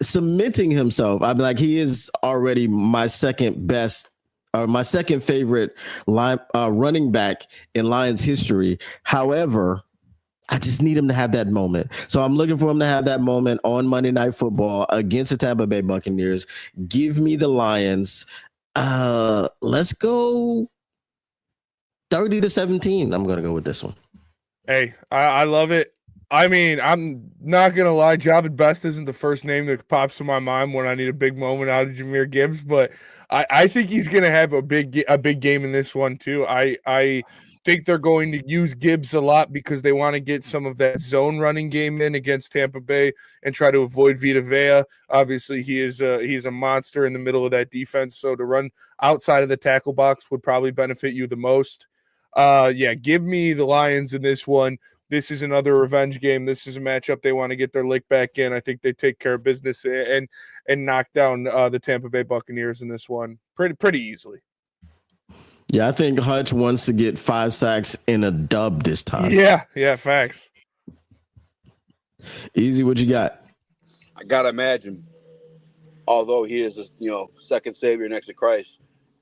Cementing himself. I'm like, he is already my second favorite running back in Lions history. However, I just need him to have that moment. So I'm looking for him to have that moment on Monday Night Football against the Tampa Bay Buccaneers. Give me the Lions. Let's go 30-17. I'm going to go with this one. Hey, I love it. I mean, I'm not going to lie. Javid Best isn't the first name that pops to my mind when I need a big moment out of Jahmyr Gibbs, but I think he's going to have a big game in this one too. I think they're going to use Gibbs a lot because they want to get some of that zone running game in against Tampa Bay and try to avoid Vita Vea. Obviously, he's a monster in the middle of that defense, so to run outside of the tackle box would probably benefit you the most. Give me the Lions in this one. This is another revenge game. This is a matchup they want to get their lick back in. I think they take care of business and knock down the Tampa Bay Buccaneers in this one pretty easily. Yeah, I think Hutch wants to get 5 sacks in a dub this time. Yeah, facts. Easy, what you got? I gotta imagine, although he is second savior next to Christ,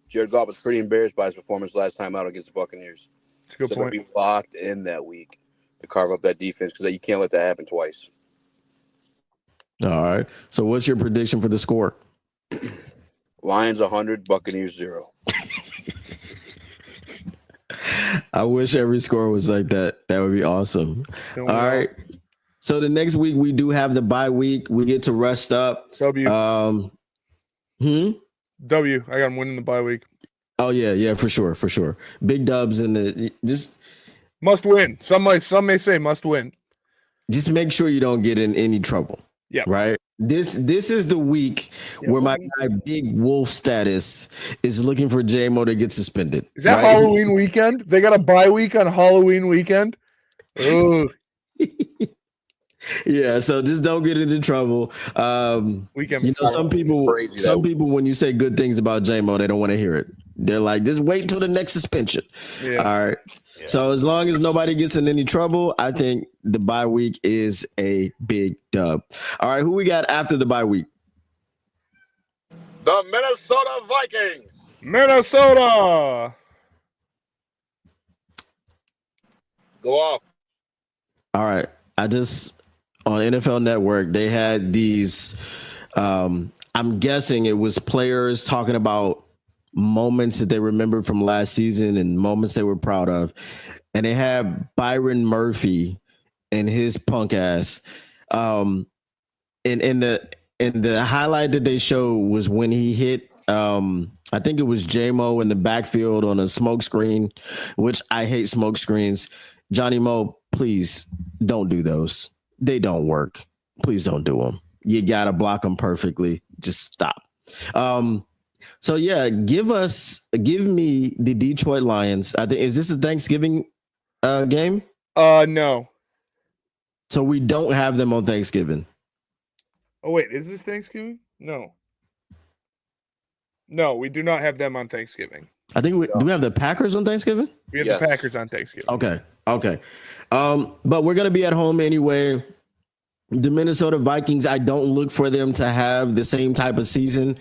Jared Goff was pretty embarrassed by his performance last time out against the Buccaneers. That's a good point. Be locked in that week to carve up that defense because you can't let that happen twice. All right. So what's your prediction for the score? Lions 100, Buccaneers 0. I wish every score was like that. That would be awesome. All right. So the next week we do have the bye week. We get to rest up. W. W. I got them winning the bye week. Oh yeah, for sure. Big dubs in the just must win. Some may say must win. Just make sure you don't get in any trouble. Yeah. Right. This is the week where my guy Big Wolf Status is looking for JMO to get suspended. Is that Halloween weekend? They got a bye week on Halloween weekend. Ooh. Yeah, so just don't get into trouble. Weekend You know, before. some people, Crazy when you say good things about J-Mo, they don't want to hear it. They're like, just wait till the next suspension. Yeah. All right. Yeah. So as long as nobody gets in any trouble, I think the bye week is a big dub. All right, who we got after the bye week? The Minnesota Vikings. Minnesota. Go off. All right. I just on NFL Network, they had these I'm guessing it was players talking about moments that they remembered from last season and moments they were proud of. And they had Byron Murphy and his punk ass. And the highlight that they showed was when he hit I think it was J-Mo in the backfield on a smoke screen, which I hate smoke screens. Johnny Mo, please don't do those. They don't work. Please don't do them. You got to block them perfectly. Just stop. So yeah, give me the Detroit Lions. I think, is this a Thanksgiving game? No. So we don't have them on Thanksgiving. Oh wait, is this Thanksgiving? No. No, we do not have them on Thanksgiving. I think do we have the Packers on Thanksgiving? We have Yes. the Packers on Thanksgiving. Okay. But we're gonna be at home anyway. The Minnesota Vikings, I don't look for them to have the same type of season.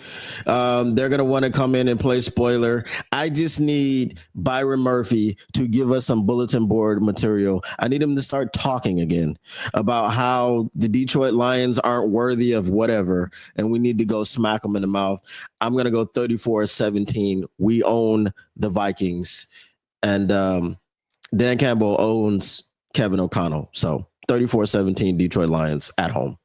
They're going to want to come in and play spoiler. I just need Byron Murphy to give us some bulletin board material. I need him to start talking again about how the Detroit Lions aren't worthy of whatever, and we need to go smack them in the mouth. I'm going to go 34-17. We own the Vikings. And Dan Campbell owns Kevin O'Connell. So 34-17 Detroit Lions at home.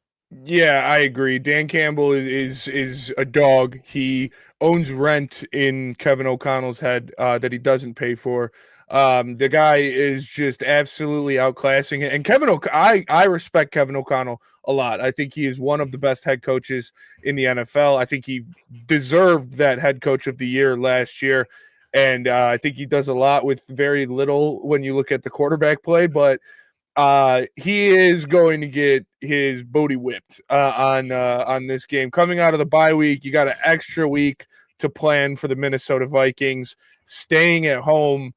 Yeah, I agree. Dan Campbell is a dog. He owns rent in Kevin O'Connell's head that he doesn't pay for. The guy is just absolutely outclassing it. And I respect Kevin O'Connell a lot. I think he is one of the best head coaches in the NFL. I think he deserved that head coach of the year last year. And I think he does a lot with very little when you look at the quarterback play, but he is going to get his booty whipped on this game. Coming out of the bye week, you got an extra week to plan for the Minnesota Vikings. Staying at home,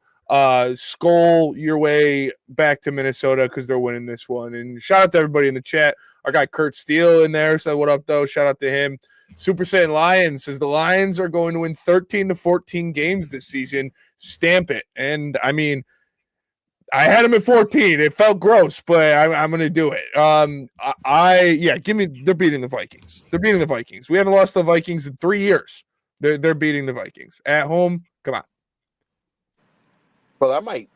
skull your way back to Minnesota because they're winning this one. And shout out to everybody in the chat. Our guy Kurt Steele in there said, "What up, though?" Shout out to him. Super Saiyan Lions says the Lions are going to win 13 to 14 games this season. Stamp it. And I mean, I had him at 14. It felt gross, but I'm going to do it. They're beating the Vikings. They're beating the Vikings. We haven't lost the Vikings in 3 years. They're beating the Vikings at home. Come on. Well, I'm going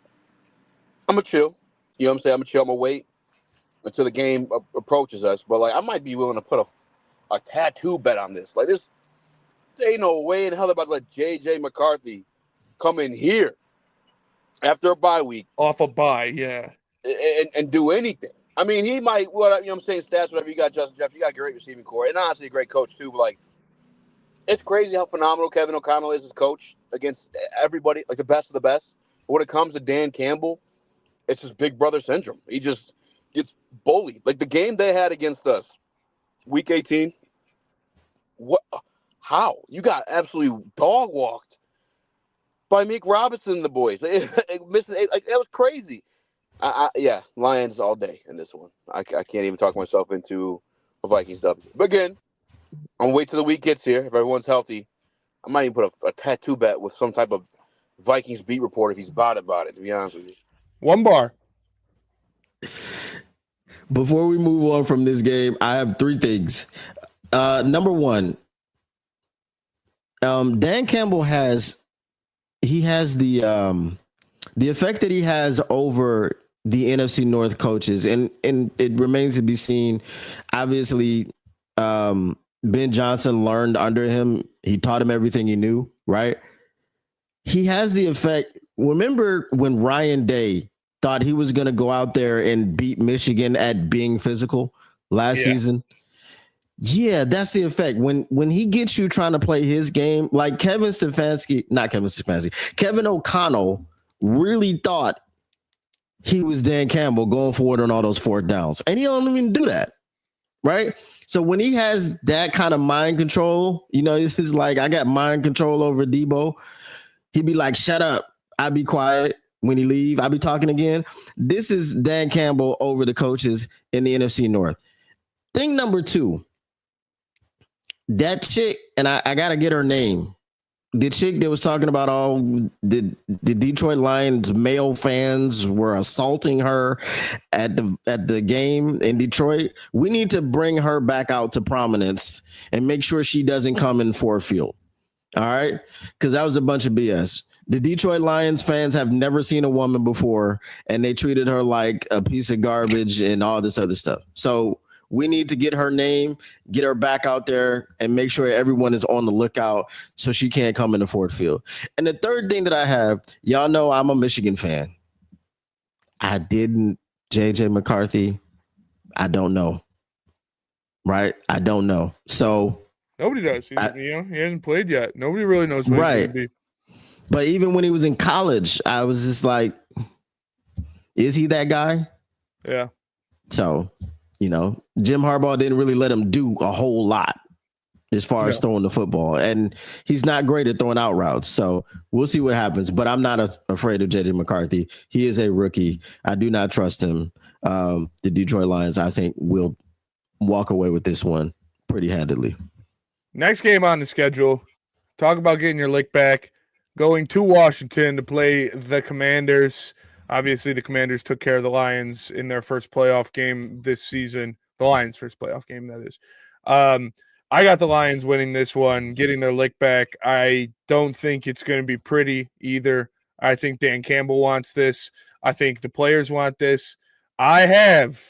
to chill. You know what I'm saying? I'm going to chill. I'm going to wait until the game approaches us. But, I might be willing to put a tattoo bet on this. There ain't no way in hell about to let J.J. McCarthy come in here after a bye week. Off a bye, yeah. And do anything. I mean, he might, you know what I'm saying, stats, whatever. You got Justin Jefferson, you got a great receiving core, and honestly a great coach too. But, it's crazy how phenomenal Kevin O'Connell is as coach against everybody, the best of the best. But when it comes to Dan Campbell, it's just big brother syndrome. He just gets bullied. The game they had against us, week 18, what? How? You got absolutely dog walked by Meek Robinson and the boys. That was crazy. Lions all day in this one. I can't even talk myself into a Vikings W. But again, I'm gonna wait till the week gets here. If everyone's healthy, I might even put a tattoo bet with some type of Vikings beat report if he's about it, to be honest with you. One bar. Before we move on from this game, I have 3 things. Number one, Dan Campbell has the effect that he has over the NFC North coaches, and it remains to be seen. Obviously, Ben Johnson learned under him. He taught him everything he knew, right? He has the effect. Remember when Ryan Day thought he was going to go out there and beat Michigan at being physical last season? Yeah, that's the effect. When he gets you trying to play his game, like Kevin O'Connell really thought he was Dan Campbell going forward on all those fourth downs. And he don't even do that. Right? So when he has that kind of mind control, this is like, I got mind control over Debo. He'd be like, shut up. I'll be quiet. When he leave, I'll be talking again. This is Dan Campbell over the coaches in the NFC North. Thing number 2, that chick, and I got to get her name. The chick that was talking about all the Detroit Lions male fans were assaulting her at the game in Detroit. We need to bring her back out to prominence and make sure she doesn't come in Ford Field. All right? Because that was a bunch of BS. The Detroit Lions fans have never seen a woman before, and they treated her like a piece of garbage and all this other stuff. So we need to get her name, get her back out there, and make sure everyone is on the lookout so she can't come into Ford Field. And the third thing that I have, y'all know I'm a Michigan fan. I didn't JJ McCarthy. I don't know. Right? I don't know. So nobody does. He hasn't played yet. Nobody really knows what he's going to be. But even when he was in college, I was just like, is he that guy? Yeah. So, Jim Harbaugh didn't really let him do a whole lot as far as throwing the football. And he's not great at throwing out routes. So we'll see what happens. But I'm not afraid of JJ McCarthy. He is a rookie. I do not trust him. The Detroit Lions, I think, will walk away with this one pretty handedly. Next game on the schedule. Talk about getting your lick back. Going to Washington to play the Commanders. Obviously, the Commanders took care of the Lions in their first playoff game this season. The Lions' first playoff game, that is. I got the Lions winning this one, getting their lick back. I don't think it's going to be pretty either. I think Dan Campbell wants this. I think the players want this. I have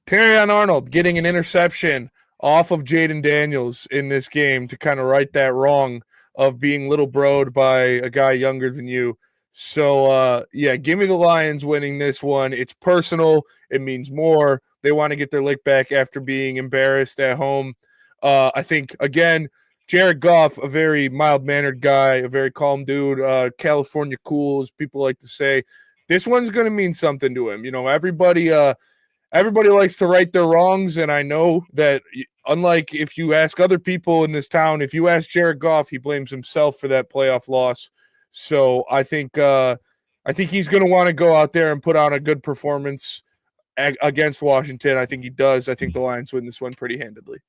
Terrion Arnold getting an interception off of Jaden Daniels in this game to kind of right that wrong of being little broed by a guy younger than you. So, give me the Lions winning this one. It's personal. It means more. They want to get their lick back after being embarrassed at home. I think, again, Jared Goff, a very mild-mannered guy, a very calm dude, California cool, as people like to say. This one's going to mean something to him. Everybody likes to right their wrongs, and I know that unlike if you ask other people in this town, if you ask Jared Goff, he blames himself for that playoff loss. So I think he's going to want to go out there and put on a good performance against Washington. I think he does. I think the Lions win this one pretty handedly.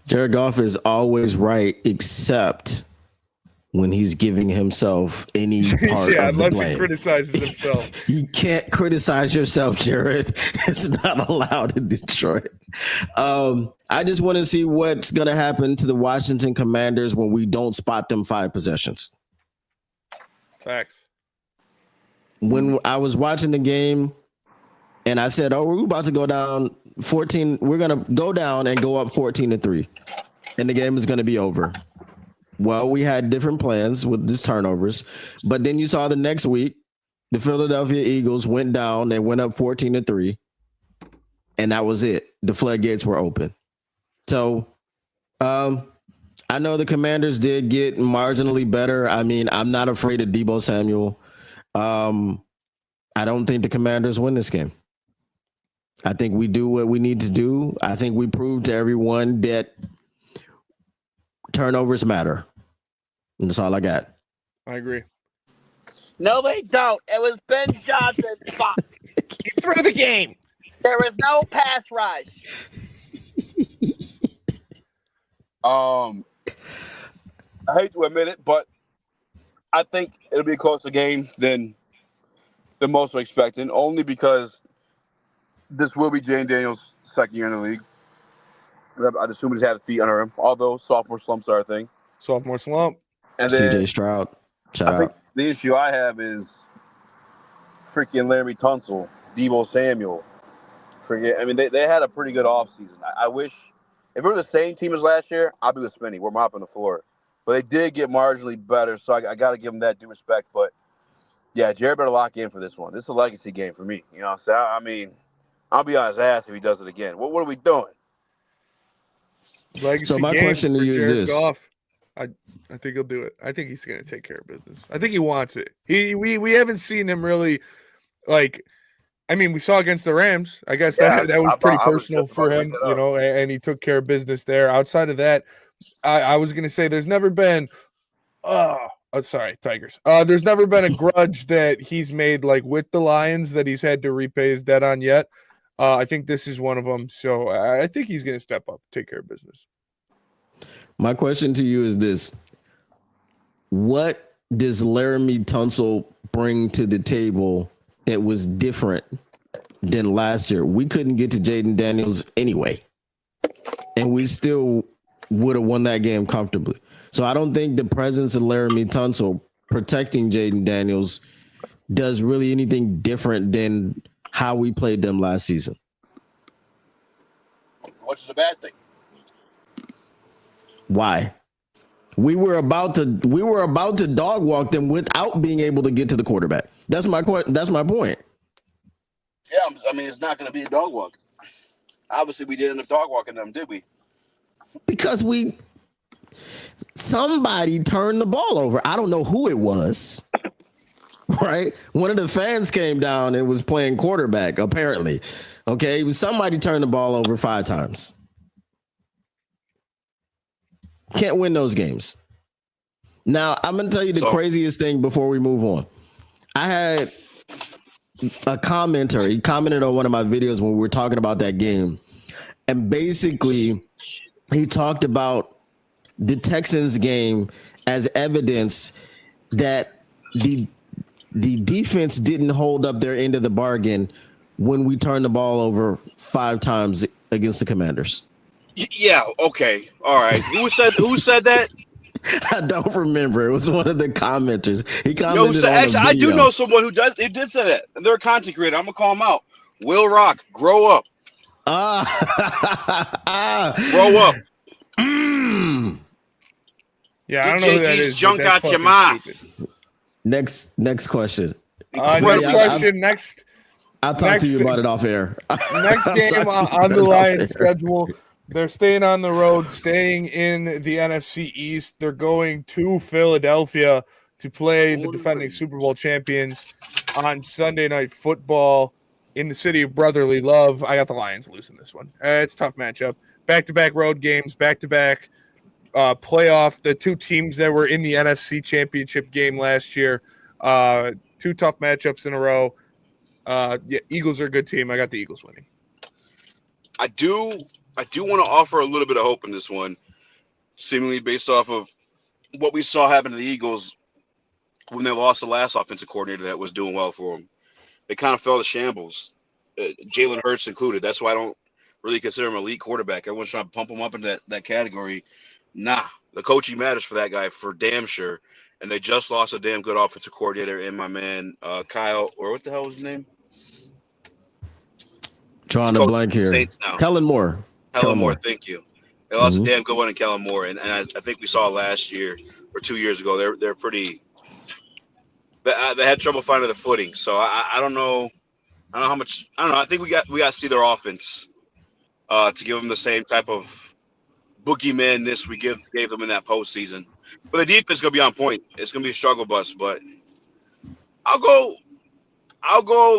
Jared Goff is always right, except when he's giving himself any part of the blame. Unless he criticizes himself. You can't criticize yourself, Jared. It's not allowed in Detroit. I just want to see what's going to happen to the Washington Commanders when we don't spot them 5 possessions. Facts. When I was watching the game and I said, we're about to go down 14. We're going to go down and go up 14-3. And the game is going to be over. Well, we had different plans with these turnovers, but then you saw the next week, the Philadelphia Eagles went down. They went up 14-3, and that was it. The floodgates were open. So I know the Commanders did get marginally better. I mean, I'm not afraid of Deebo Samuel. I don't think the Commanders win this game. I think we do what we need to do. I think we proved to everyone that turnovers matter. And that's all I got. I agree. No, they don't. It was Ben Johnson's fault. He threw the game. There was no pass rush. I hate to admit it, but I think it'll be a closer game than most are expecting, only because this will be Jane Daniels' second year in the league. I'd assume he's had his feet under him, although sophomore slumps are a thing. Sophomore slump. And then CJ Stroud. Shout out. The issue I have is freaking Larry Tunsil, Deebo Samuel. They had a pretty good offseason. I wish if we were the same team as last year, I'd be with Spenny. We're mopping the floor. But they did get marginally better, so I got to give them that due respect. But, yeah, Jared better lock in for this one. This is a legacy game for me. So I mean, I'll be on his ass if he does it again. What are we doing? Legacy so my question to you is this. Goff. I think he'll do it. I think he's going to take care of business. I think he wants it. We haven't seen him really like. I mean, we saw against the Rams. I guess that was pretty personal for him, you know, and he took care of business there. Outside of that, I was going to say there's never been. Sorry, Tigers. There's never been a grudge that he's made like with the Lions that he's had to repay his debt on yet. I think this is one of them. So I think he's going to step up, take care of business. My question to you is this. What does Laramie Tunsil bring to the table that was different than last year? We couldn't get to Jaden Daniels anyway, and we still would have won that game comfortably. So I don't think the presence of Laramie Tunsil protecting Jaden Daniels does really anything different than how we played them last season. Which is a bad thing. Why? We were about to dog walk them without being able to get to the quarterback. That's my point. Yeah, I mean, it's not going to be a dog walk. Obviously, we didn't end up dog walking them, did we? Because somebody turned the ball over. I don't know who it was. Right? One of the fans came down and was playing quarterback, apparently. Okay, it was somebody turned the ball over 5 times. Can't win those games. Now, I'm going to tell you the craziest thing before we move on. I had a commenter. He commented on one of my videos when we were talking about that game. And basically, he talked about the Texans game as evidence that the defense didn't hold up their end of the bargain when we turned the ball over 5 times against the Commanders. Yeah. Okay. All right. Who said that? I don't remember. It was one of the commenters. He commented on actually, I do know someone who did say that. And they're a content creator. I'm gonna call him out. Will Rock, grow up. Grow up. Yeah, I don't know who that is. Junk out your mouth. Next question. Next. I'll talk to you about it off air. Next game on the Lions schedule. They're staying on the road, staying in the NFC East. They're going to Philadelphia to play the defending Super Bowl champions on Sunday Night Football in the city of brotherly love. I got the Lions losing this one. It's a tough matchup. Back-to-back road games, back-to-back playoff. The 2 teams that were in the NFC Championship game last year. 2 tough matchups in a row. Eagles are a good team. I got the Eagles winning. I do want to offer a little bit of hope in this one, seemingly based off of what we saw happen to the Eagles when they lost the last offensive coordinator that was doing well for them. They kind of fell to shambles, Jalen Hurts included. That's why I don't really consider him an elite quarterback. Everyone's trying to pump him up into that category. Nah, the coaching matters for that guy for damn sure. And they just lost a damn good offensive coordinator in my man Kyle, or what the hell was his name? Drawing a blank here. Kellen Moore. Kellen Moore, thank you. They lost a damn good one in Kellen Moore, and I think we saw last year or 2 years ago. They're pretty. They had trouble finding the footing, so I don't know. I don't know how much. I don't know. I think we got to see their offense to give them the same type of boogeyman we gave them in that postseason. But the defense is gonna be on point. It's gonna be a struggle bus, but I'll go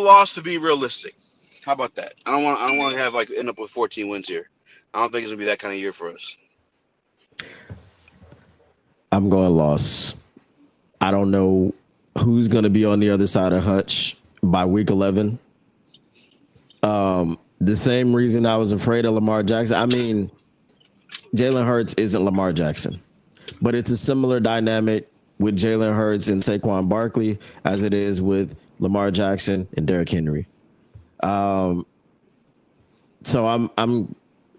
loss to be realistic. How about that? I don't want to have end up with 14 wins here. I don't think it's gonna be that kind of year for us. I'm going loss. I don't know who's going to be on the other side of Hutch by week 11. The same reason I was afraid of Lamar Jackson. I mean, Jalen Hurts isn't Lamar Jackson, but it's a similar dynamic with Jalen Hurts and Saquon Barkley as it is with Lamar Jackson and Derrick Henry. So I'm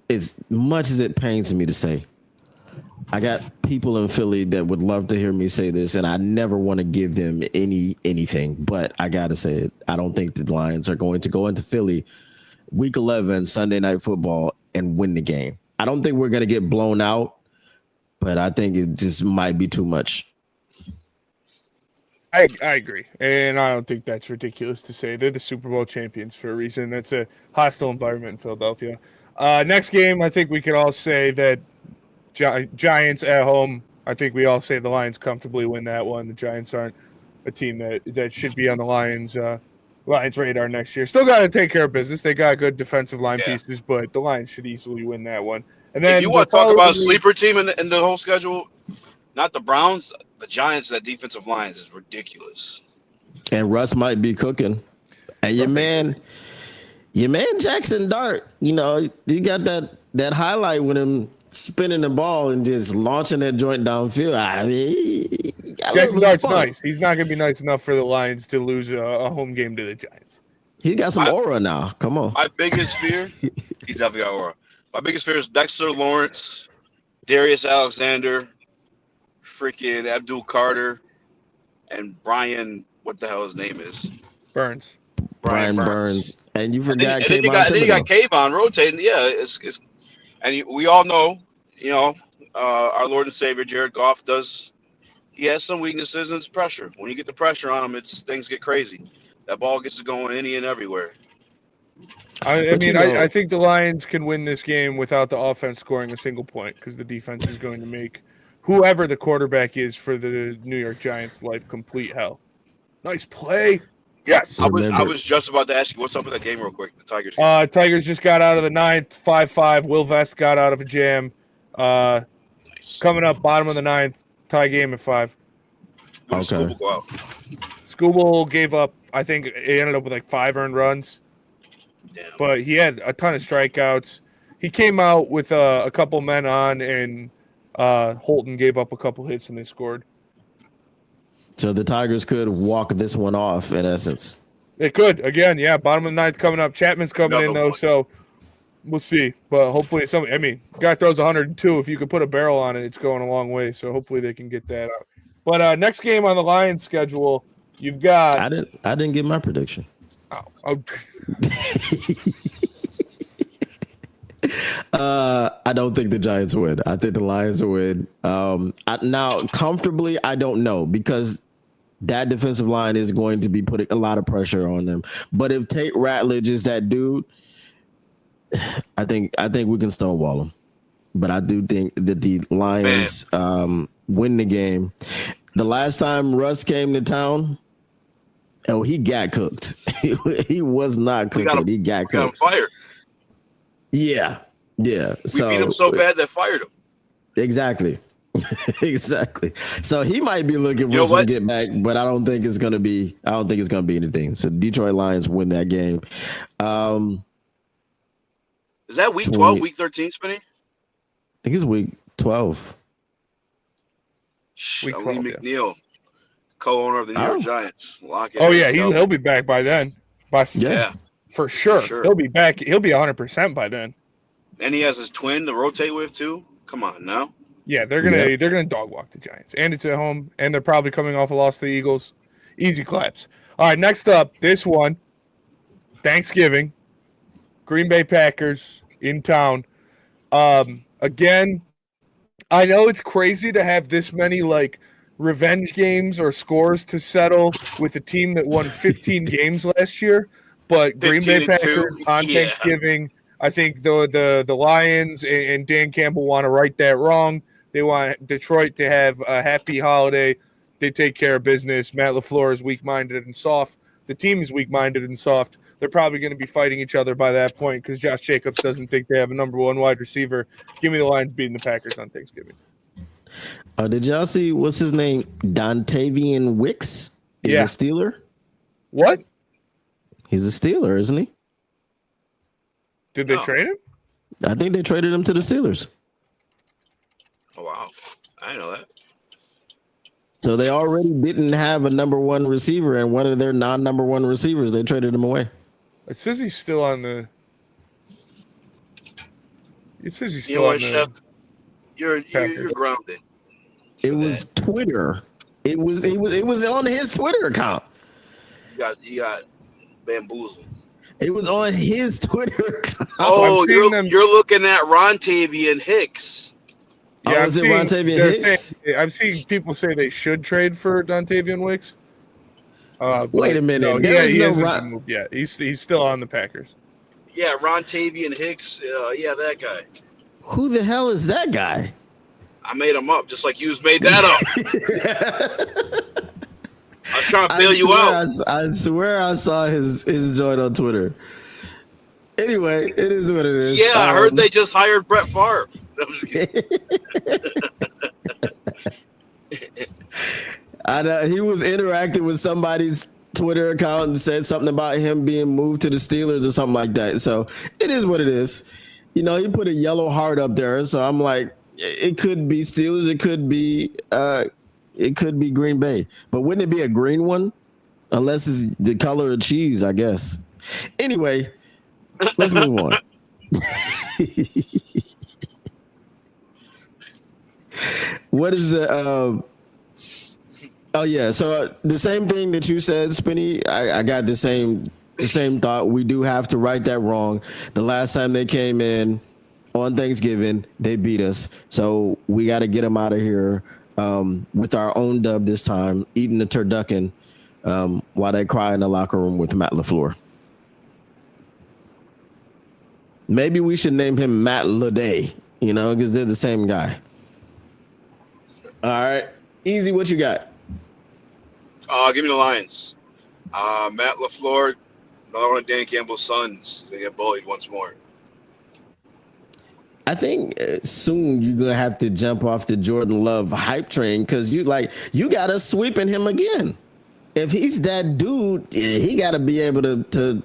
as much as it pains me to say, I got people in Philly that would love to hear me say this, and I never want to give them anything, but I got to say it. I don't think the Lions are going to go into Philly week 11, Sunday Night Football, and win the game. I don't think we're going to get blown out, but I think it just might be too much. I agree, and I don't think that's ridiculous to say. They're the Super Bowl champions for a reason. It's a hostile environment in Philadelphia. Next game, I think we could all say that Giants at home I think we all say the Lions comfortably win that one. The Giants aren't a team that should be on the Lions radar next year. Still got to take care of business. They got good defensive line pieces, but the Lions should easily win that one. And then if you want to talk about a sleeper team in the whole schedule, not the Browns, the Giants. That defensive line is ridiculous. And Russ might be cooking. And your man Jackson Dart, you got that highlight with him spinning the ball and just launching that joint downfield. I mean, Jackson Dart's nice. He's not going to be nice enough for the Lions to lose a home game to the Giants. He got some aura now. Come on. My biggest fear, he definitely got aura. My biggest fear is Dexter Lawrence, Darius Alexander, freaking Abdul Carter, and Brian, what the hell his name is? Burns. Brian Burns. And you forgot then you got Kayvon rotating. Yeah, we all know, our Lord and Savior Jared Goff he has some weaknesses and it's pressure. When you get the pressure on him, things get crazy. That ball gets to going any and everywhere. I think the Lions can win this game without the offense scoring a single point because the defense is going to make whoever the quarterback is for the New York Giants life complete hell. Nice play. Yes. I was just about to ask you what's up with that game real quick. The Tigers. Tigers just got out of the ninth, 5-5. Will Vest got out of a jam. Nice. Coming up, bottom of the ninth, tie game at 5. Okay. Scooble go out. Scooble gave up. I think he ended up with like 5 earned runs. Damn. But he had a ton of strikeouts. He came out with a couple men on, and Holton gave up a couple hits, and they scored. So the Tigers could walk this one off, in essence. They could. Again, yeah, bottom of the ninth coming up. Chapman's coming in, though, so we'll see. But hopefully guy throws 102. If you could put a barrel on it, it's going a long way. So hopefully they can get that out. But next game on the Lions schedule, you've got... I didn't get my prediction. Oh. I don't think the Giants win. I think the Lions will win. Now, comfortably, I don't know because that defensive line is going to be putting a lot of pressure on them. But if Tate Ratledge is that dude, I think we can stonewall him. But I do think that the Lions win the game. The last time Russ came to town, he got cooked. He was not cooking. He got cooked. Got him fired. Yeah. We beat him so bad they fired him. Exactly. Exactly. So he might be looking for some get back, but I don't think it's gonna be anything. So Detroit Lions win that game. Is that week 12, week 13, Spinny? I think it's week 12. Week 12, McNeil, co-owner of the New York Giants. Lock it. Oh yeah, he'll be back by then. For sure. He'll be back. He'll be 100% by then. And he has his twin to rotate with too. Come on now. Yeah, they're gonna dog walk the Giants, and it's at home, and they're probably coming off a loss to the Eagles. Easy claps. All right, next up, this one, Thanksgiving, Green Bay Packers in town. Again, I know it's crazy to have this many revenge games or scores to settle with a team that won 15 games last year, but Green Bay Packers on Thanksgiving. I think the Lions and Dan Campbell want to right that wrong. They want Detroit to have a happy holiday. They take care of business. Matt LaFleur is weak-minded and soft. The team is weak-minded and soft. They're probably going to be fighting each other by that point because Josh Jacobs doesn't think they have a number one wide receiver. Give me the Lions beating the Packers on Thanksgiving. Did y'all see what's his name? Dontavian Wicks is a Steeler. What? He's a Steeler, isn't he? Did they trade him? I think they traded him to the Steelers. Oh wow, I didn't know that. So they already didn't have a number one receiver, and one of their non-number one receivers, they traded him away. It says he's still on the. It says he's still on the. Chef, you're grounded. It was Twitter. It was on his Twitter account. You got bamboozled. It was on his Twitter account. Oh, you're looking at Rontavian Hicks. Yeah, was it Rontavian Hicks? I've seen people say they should trade for Dontavian Wicks. Wait a minute. No, he hasn't moved yet. He's still on the Packers. Yeah, Rontavian Hicks. Yeah, that guy. Who the hell is that guy? I made them up, just like you made that up. I was trying to bail you out. I swear I saw his joint on Twitter. Anyway, it is what it is. Yeah, I heard they just hired Brett Favre. I'm just kidding. I know he was interacting with somebody's Twitter account and said something about him being moved to the Steelers or something like that. So it is what it is. You know, he put a yellow heart up there. So I'm like, it could be Steelers. It could be Green Bay. But wouldn't it be a green one? Unless it's the color of cheese, I guess. Anyway, let's move on. What is the oh yeah, so the same thing that you said, Spinny, I got the same thought. We do have to right that wrong. The last time they came in on Thanksgiving, they beat us. So we got to get them out of here with our own dub this time, eating the turducken while they cry in the locker room with Matt LaFleur. Maybe we should name him Matt LaDay, you know, because they're the same guy. All right. Easy, what you got? Give me the Lions. Matt LaFleur, another one of Dan Campbell's sons. They get bullied once more. I think soon you're going to have to jump off the Jordan Love hype train because you got us sweeping him again. If he's that dude, he got to be able to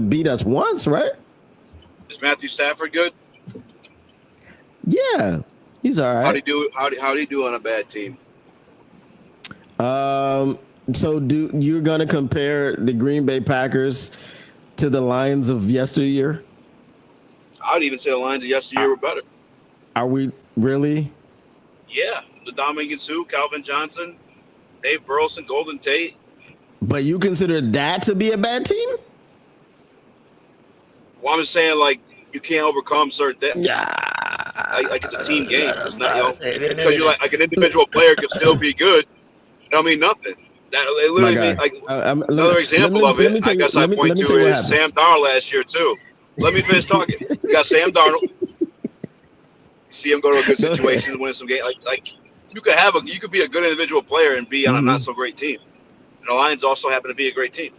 beat us once, right? Is Matthew Stafford good? Yeah, he's all right. How'd he do on a bad team? So you're going to compare the Green Bay Packers to the Lions of yesteryear? I would even say the Lions of yesteryear were better. Are we really? Yeah, the Dominican Sue, Calvin Johnson, Dave Burleson, Golden Tate. But you consider that to be a bad team? Well, I'm just saying, like, you can't overcome certain things. Yeah. Like it's a team game. It's not, because you're like an individual player can still be good. It don't mean nothing. That it literally means, like, another example of it, I guess I point to is Sam Darnold last year, too. Let me finish talking. You got Sam Darnold. You see him go to a good situation and win some games. Like you could be a good individual player and be on a not so great team. And the Lions also happen to be a great team.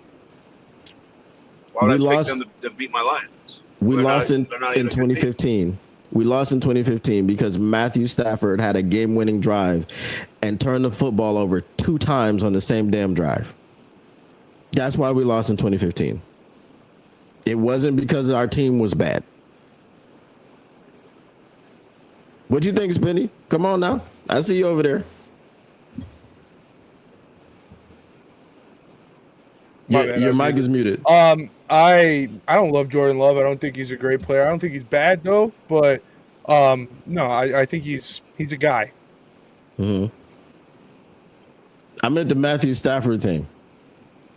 Why would I pick them to beat my Lions? We lost in 2015. We lost in 2015 because Matthew Stafford had a game-winning drive and turned the football over 2 times on the same damn drive. That's why we lost in 2015. It wasn't because our team was bad. What do you think, Spinny? Come on now. I see you over there. Your mic is muted. I don't love Jordan Love. I don't think he's a great player. I don't think he's bad though, but no, I think he's a guy. Mm-hmm. I meant the Matthew Stafford thing.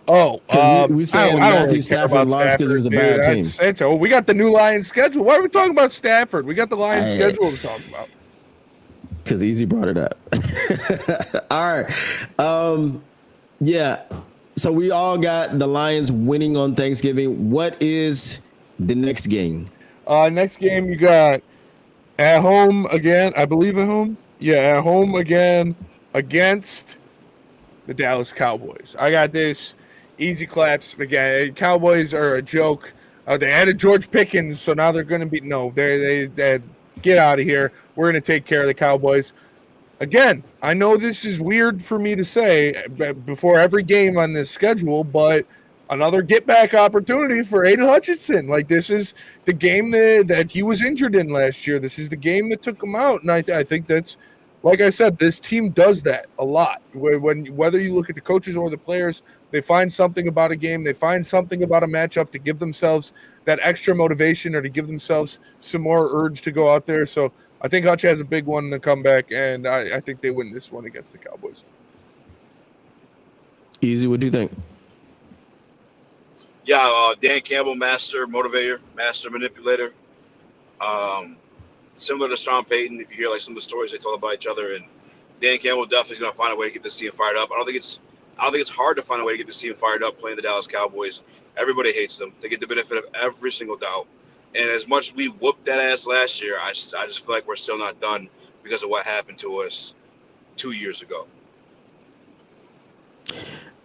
Oh, we saying Matthew Stafford lost because it was a bad team. So we got the new Lions schedule. Why are we talking about Stafford? We got the Lions schedule to talk about. Because Easy brought it up. All right. Yeah. So we all got the Lions winning on Thanksgiving. What is the next game? Next game you got at home again. I believe at home. Yeah, at home again against the Dallas Cowboys. I got this. Easy claps again. Cowboys are a joke. They added George Pickens, so now they're going to be they get out of here. We're going to take care of the Cowboys. Again, I know this is weird for me to say before every game on this schedule, but another get-back opportunity for Aiden Hutchinson. Like, this is the game that he was injured in last year. This is the game that took him out, and I think that's, like I said, this team does that a lot. Whether you look at the coaches or the players, they find something about a game, they find something about a matchup to give themselves that extra motivation or to give themselves some more urge to go out there. So I think Hutch has a big one in the comeback, and I think they win this one against the Cowboys. Easy, what do you think? Yeah, Dan Campbell, master motivator, master manipulator. Similar to Sean Payton, if you hear like some of the stories they told about each other, and Dan Campbell definitely is going to find a way to get this team fired up. I don't think it's hard to find a way to get this team fired up playing the Dallas Cowboys. Everybody hates them. They get the benefit of every single doubt. And as much as we whooped that ass last year, I just feel like we're still not done. because of what happened to us 2 years ago.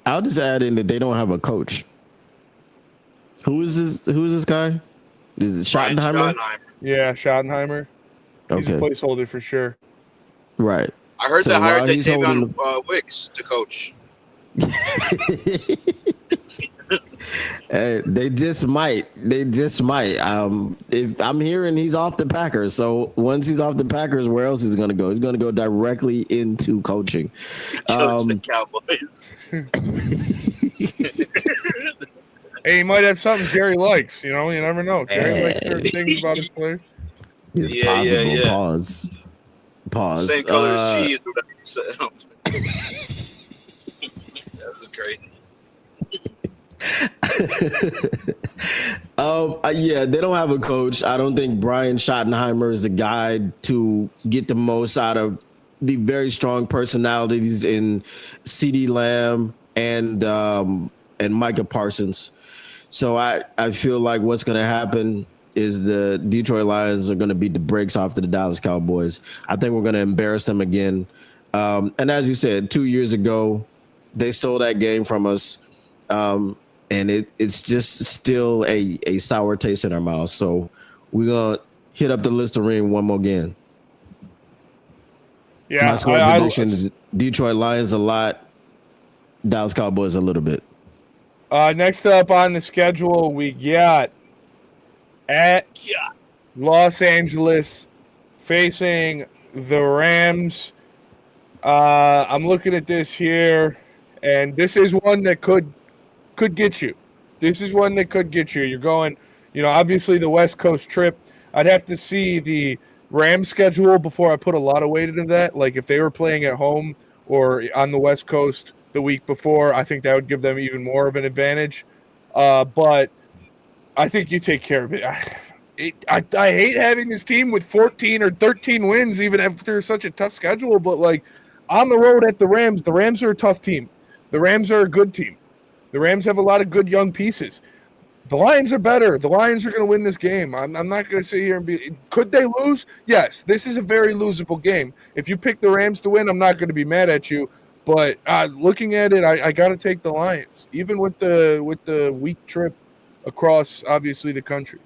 I'll just add in that they don't have a coach. Who is this guy? Is it Brian Schottenheimer? Yeah, Schottenheimer. He's a Okay, placeholder for sure. right. I heard So they hired while that he's Tavion holding Wicks to coach. They just might. If I'm hearing he's off the Packers, so once he's off the Packers, where else is he going to go? He's going to go directly into coaching. Coach the Cowboys. Hey, he might have something Jerry likes. You know, you never know. Jerry likes certain things about his players. It's Yeah, possible. yeah. Pause. Same color as cheese. Whatever you said. That was crazy. Yeah, they don't have a coach. I don't think Brian Schottenheimer is the guy to get the most out of the very strong personalities in CeeDee Lamb and Micah Parsons. So I feel like what's going to happen is the Detroit Lions are going to beat the brakes off to the Dallas Cowboys. I think we're going to embarrass them again. And as you said, 2 years ago, they stole that game from us. And it's just still a sour taste in our mouth. So we're going to hit up the Listerine one more again. Yeah, my score prediction is Detroit Lions a lot, Dallas Cowboys a little bit. Next up on the schedule, we got at Los Angeles facing the Rams. I'm looking at this here, and this is one that could get you. This is one that could get you. You're going, obviously the West Coast trip. I'd have to see the Rams schedule before I put a lot of weight into that. Like if they were playing at home or on the West Coast the week before, I think that would give them even more of an advantage. But I think you take care of it. I hate having this team with 14 or 13 wins even after such a tough schedule. But like on the road at the Rams are a tough team. The Rams are a good team. The Rams have a lot of good young pieces. The Lions are better. The Lions are going to win this game. I'm not going to sit here and be – could they lose? Yes, this is a very losable game. If you pick the Rams to win, I'm not going to be mad at you. But looking at it, I got to take the Lions, even with the week trip across, obviously, the country.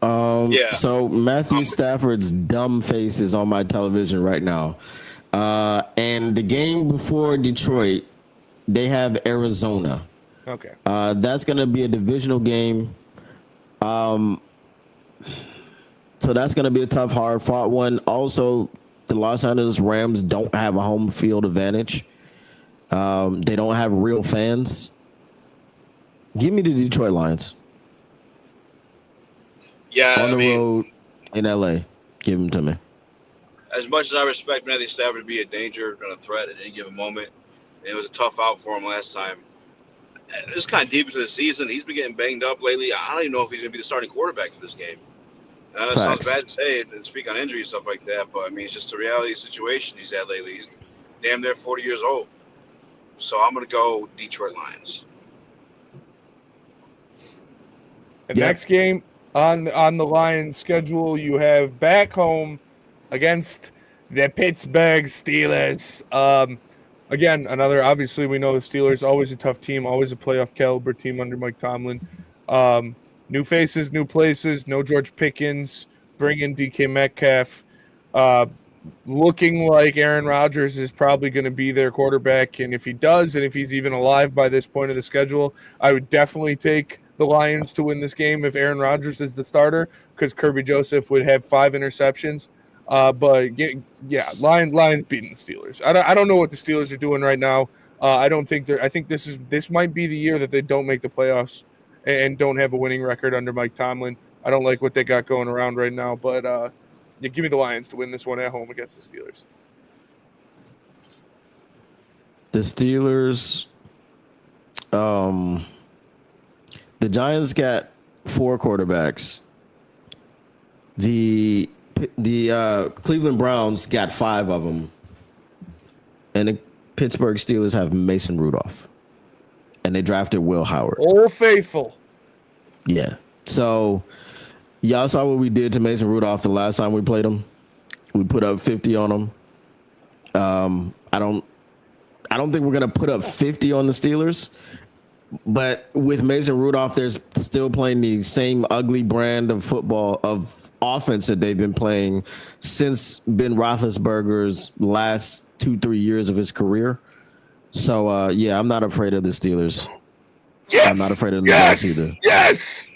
So Matthew Stafford's dumb face is on my television right now. And the game before Detroit, they have Arizona. Okay. That's going to be a divisional game. So that's going to be a tough, hard-fought one. Also, the Los Angeles Rams don't have a home field advantage. They don't have real fans. Give me the Detroit Lions. Yeah, on the road in LA. Give them to me. As much as I respect Matthew Stafford to be a danger and a threat at any given moment, it was a tough out for him last time. It's kind of deep into the season. He's been getting banged up lately. I don't even know if he's going to be the starting quarterback for this game. It sounds bad to say it and speak on injury and stuff like that, but I mean, it's just the reality of the situation he's had lately. He's damn near 40 years old. So I'm going to go Detroit Lions. The next game on the Lions schedule, you have back home against the Pittsburgh Steelers. Again, obviously we know the Steelers, always a tough team, always a playoff caliber team under Mike Tomlin. New faces, new places, no George Pickens, bring in DK Metcalf. Looking like Aaron Rodgers is probably going to be their quarterback, and if he does, and if he's even alive by this point of the schedule, I would definitely take the Lions to win this game if Aaron Rodgers is the starter, because Kirby Joseph would have 5 interceptions. But Lions beating the Steelers. I don't know what the Steelers are doing right now. I think this might be the year that they don't make the playoffs and don't have a winning record under Mike Tomlin. I don't like what they got going around right now, but give me the Lions to win this one at home against the Steelers. The Steelers, the Giants got 4 quarterbacks. The Cleveland Browns got 5 of them, and the Pittsburgh Steelers have Mason Rudolph, and they drafted Will Howard. Old faithful. Yeah. So Y'all saw what we did to Mason Rudolph the last time we played him. We put up 50 on him. I don't think we're gonna put up 50 on the Steelers. But with Mason Rudolph, there's still playing the same ugly brand of football, of offense that they've been playing since Ben Roethlisberger's last 2-3 years of his career. So, yeah, I'm not afraid of the Steelers. Yes! I'm not afraid of the Lions either. Yes!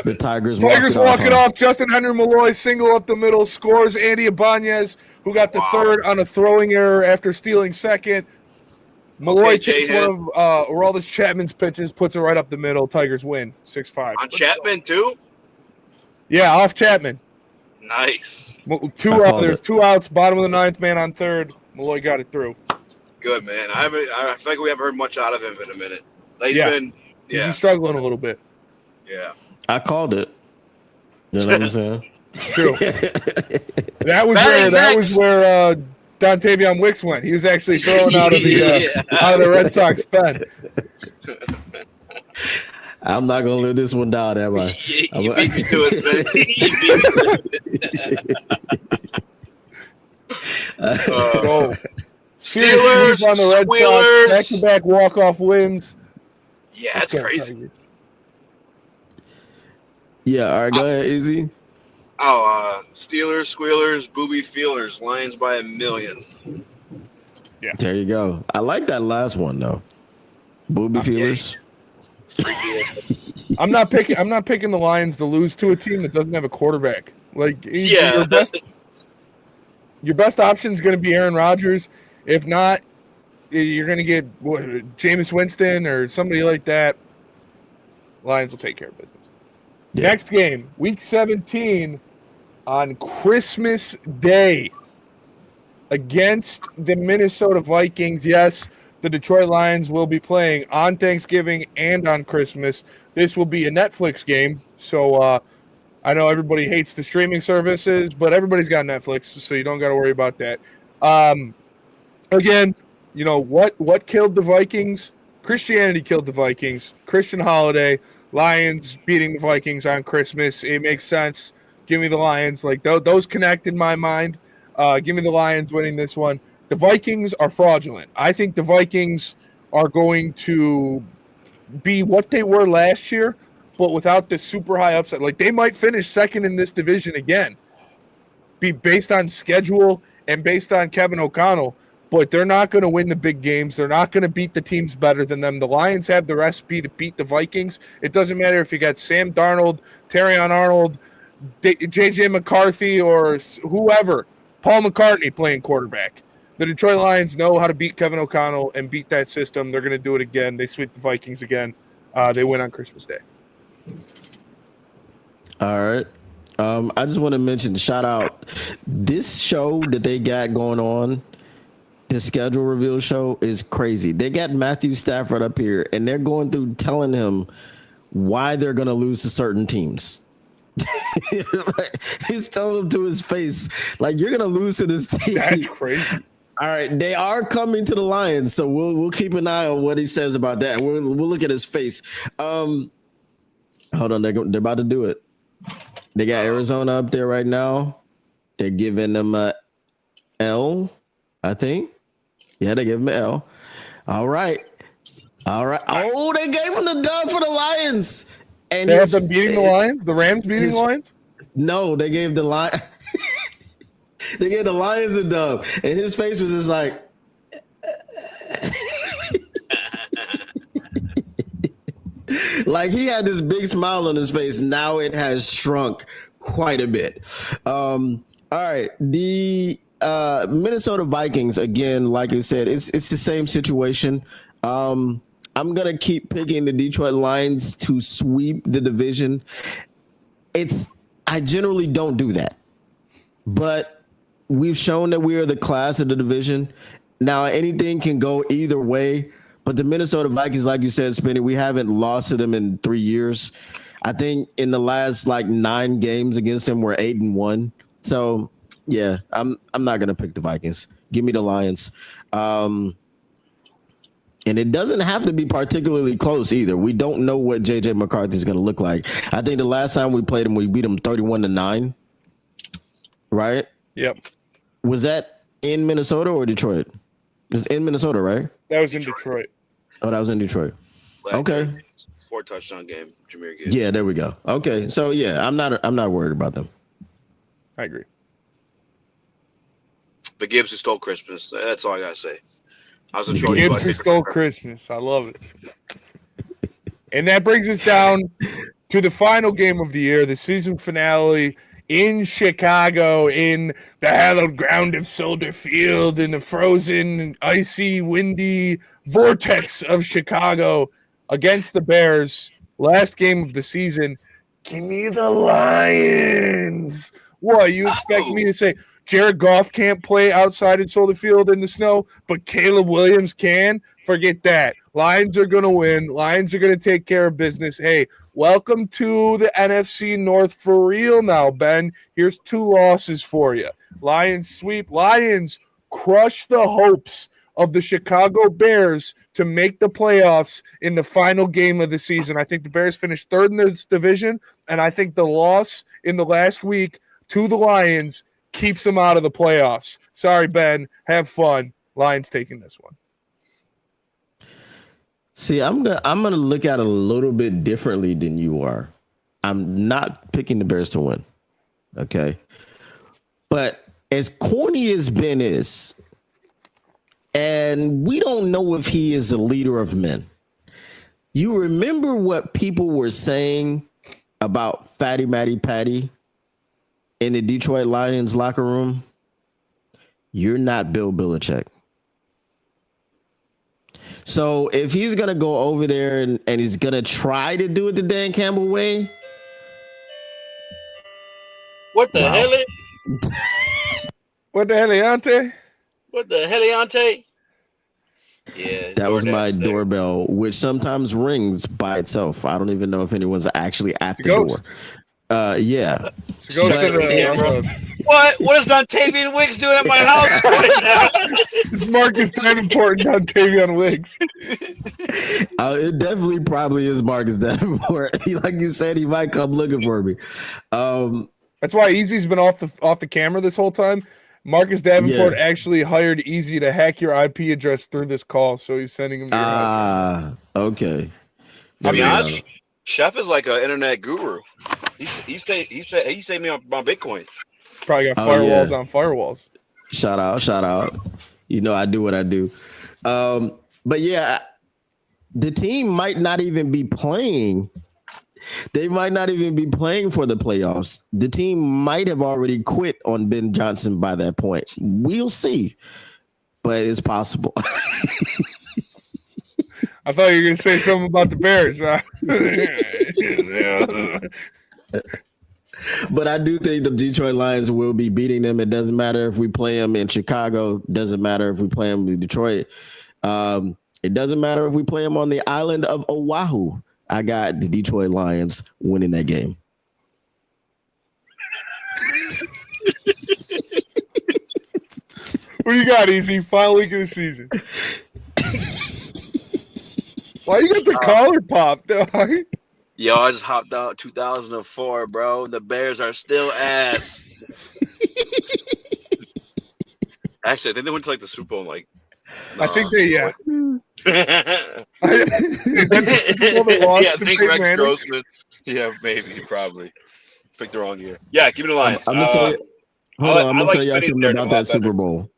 The Tigers walking off. Justin Henry Malloy single up the middle, scores Andy Ibanez, who got the third on a throwing error after stealing second. Malloy takes one of Aroldis Chapman's pitches, puts it right up the middle. Tigers win 6-5. On Chapman too? Yeah, off Chapman. Nice. There's 2 outs, bottom of the ninth, man on third. Malloy got it through. Good, man. I feel like we haven't heard much out of him in a minute. Like, He's been struggling a little bit. Yeah. I called it. You know what I'm saying? True. That was where Dontavion Wicks went. He was actually thrown out of the Red Sox pen. I'm not gonna let this one down, am I? You beat me to it, Steelers on the Red Sox, back-to-back walk-off wins. Yeah, that's crazy. Yeah, all right, go ahead, Easy. Steelers, Squealers, Booby Feelers, Lions by 1 million. Yeah, there you go. I like that last one though. Booby Feelers. I'm not picking the Lions to lose to a team that doesn't have a quarterback. Like, your best option is going to be Aaron Rodgers. If not, you're going to get Jameis Winston or somebody like that. Lions will take care of business. Yeah. Next game, Week 17 on Christmas Day against the Minnesota Vikings. Yes, the Detroit Lions will be playing on Thanksgiving and on Christmas. This will be a Netflix game, so I know everybody hates the streaming services, but everybody's got Netflix, so you don't got to worry about that. Again, you know, what killed the Vikings? Christianity killed the Vikings. Christian holiday, Lions beating the Vikings on Christmas. It makes sense. Give me the Lions. Like, those connect in my mind. Give me the Lions winning this one. The Vikings are fraudulent. I think the Vikings are going to be what they were last year, but without the super high upside. Like, they might finish second in this division again, be based on schedule and based on Kevin O'Connell, but they're not going to win the big games. They're not going to beat the teams better than them. The Lions have the recipe to beat the Vikings. It doesn't matter if you got Sam Darnold, Terrion Arnold, J.J. McCarthy, or whoever, Paul McCartney playing quarterback. The Detroit Lions know how to beat Kevin O'Connell and beat that system. They're going to do it again. They sweep the Vikings again. They win on Christmas Day. All right. I just want to mention, shout out, this show that they got going on, the schedule reveal show, is crazy. They got Matthew Stafford up here, and they're going through telling him why they're going to lose to certain teams. He's telling him to his face, like, you're going to lose to this team. That's crazy. All right, they are coming to the Lions, so we'll keep an eye on what he says about that. We'll look at his face. Hold on, they're about to do it. They got Arizona up there right now. They're giving them a L, I think. Yeah, they gave him an L. All right. Oh, they gave him the dub for the Lions. And they have them beating the Lions? The Rams beating the Lions? No, they gave the Lions. They gave the Lions a dub, and his face was just like. Like, he had this big smile on his face. Now it has shrunk quite a bit. All right, the Minnesota Vikings, again, like I said, it's the same situation. I'm gonna keep picking the Detroit Lions to sweep the division. I generally don't do that, but we've shown that we are the class of the division. Now, anything can go either way, but the Minnesota Vikings, like you said, Spinny, we haven't lost to them in 3 years. I think in the last 9 games against them, we're 8-1. So yeah, I'm not gonna pick the Vikings. Give me the Lions. And it doesn't have to be particularly close either. We don't know what JJ McCarthy is going to look like. I think the last time we played him, we beat him 31-9. Right? Yep. Was that in Minnesota or Detroit? It was in Minnesota, right? That was in Detroit. Oh, that was in Detroit. Okay. 4 touchdown game, Jahmyr Gibbs. Yeah, there we go. Okay. So yeah, I'm not worried about them. I agree. But Gibbs who stole Christmas. That's all I gotta say. I was a troll. Gibbs who stole Christmas. I love it. And that brings us down to the final game of the year, the season finale in Chicago, in the hallowed ground of Soldier Field, in the frozen, icy, windy vortex of Chicago against the Bears. Last game of the season. Give me the Lions. What, you expect me to say Jared Goff can't play outside in Soldier Field in the snow, but Caleb Williams can? Forget that. Lions are going to win. Lions are going to take care of business. Hey, welcome to the NFC North for real now, Ben. Here's 2 losses for you. Lions sweep. Lions crush the hopes of the Chicago Bears to make the playoffs in the final game of the season. I think the Bears finished 3rd in this division, and I think the loss in the last week to the Lions keeps them out of the playoffs. Sorry, Ben. Have fun. Lions taking this one. See, I'm gonna look at it a little bit differently than you are. I'm not picking the Bears to win. Okay. But as corny as Ben is, and we don't know if he is a leader of men. You remember what people were saying about Fatty Matty Patty in the Detroit Lions locker room? You're not Bill Belichick. So if he's going to go over there and he's going to try to do it the Dan Campbell way. What the hell? What the heliante? What the heliante? Yeah. That was my DoorDash doorbell, which sometimes rings by itself. I don't even know if anyone's actually at the Ghost. door. Yeah. So go to Yeah, bro. the What is Dontavian Wicks doing at my house right now? it's Marcus Davenport and Dontavian Wicks. It definitely probably is Marcus Davenport. Like you said, he might come looking for me. That's why Easy's been off the camera this whole time. Marcus Davenport actually hired Easy to hack your IP address through this call, so he's sending him to your house. Okay. To be honest, Chef is like an internet guru. He saved me on Bitcoin. Probably got firewalls on firewalls. Shout out. You know I do what I do. But yeah, the team might not even be playing. They might not even be playing for the playoffs. The team might have already quit on Ben Johnson by that point. We'll see. But it's possible. I thought you were going to say something about the Bears. But I do think the Detroit Lions will be beating them. It doesn't matter if we play them in Chicago. Doesn't matter if we play them in Detroit. It doesn't matter if we play them on the island of Oahu. I got the Detroit Lions winning that game. What do you got, Easy? Final week of the season. Why you got the collar popped, dog? Yo, I just hopped out 2004, bro. The Bears are still ass. Actually, I think they went to like the Super Bowl. I think they, yeah. Is that the Super Bowl that lost Yeah, I to think Peyton Rex Manning? Grossman. Yeah, maybe, probably. Picked the wrong year. Yeah, give me the Lions. I'm gonna tell you. Hold on, I'm gonna tell y'all something about that Super better. Bowl.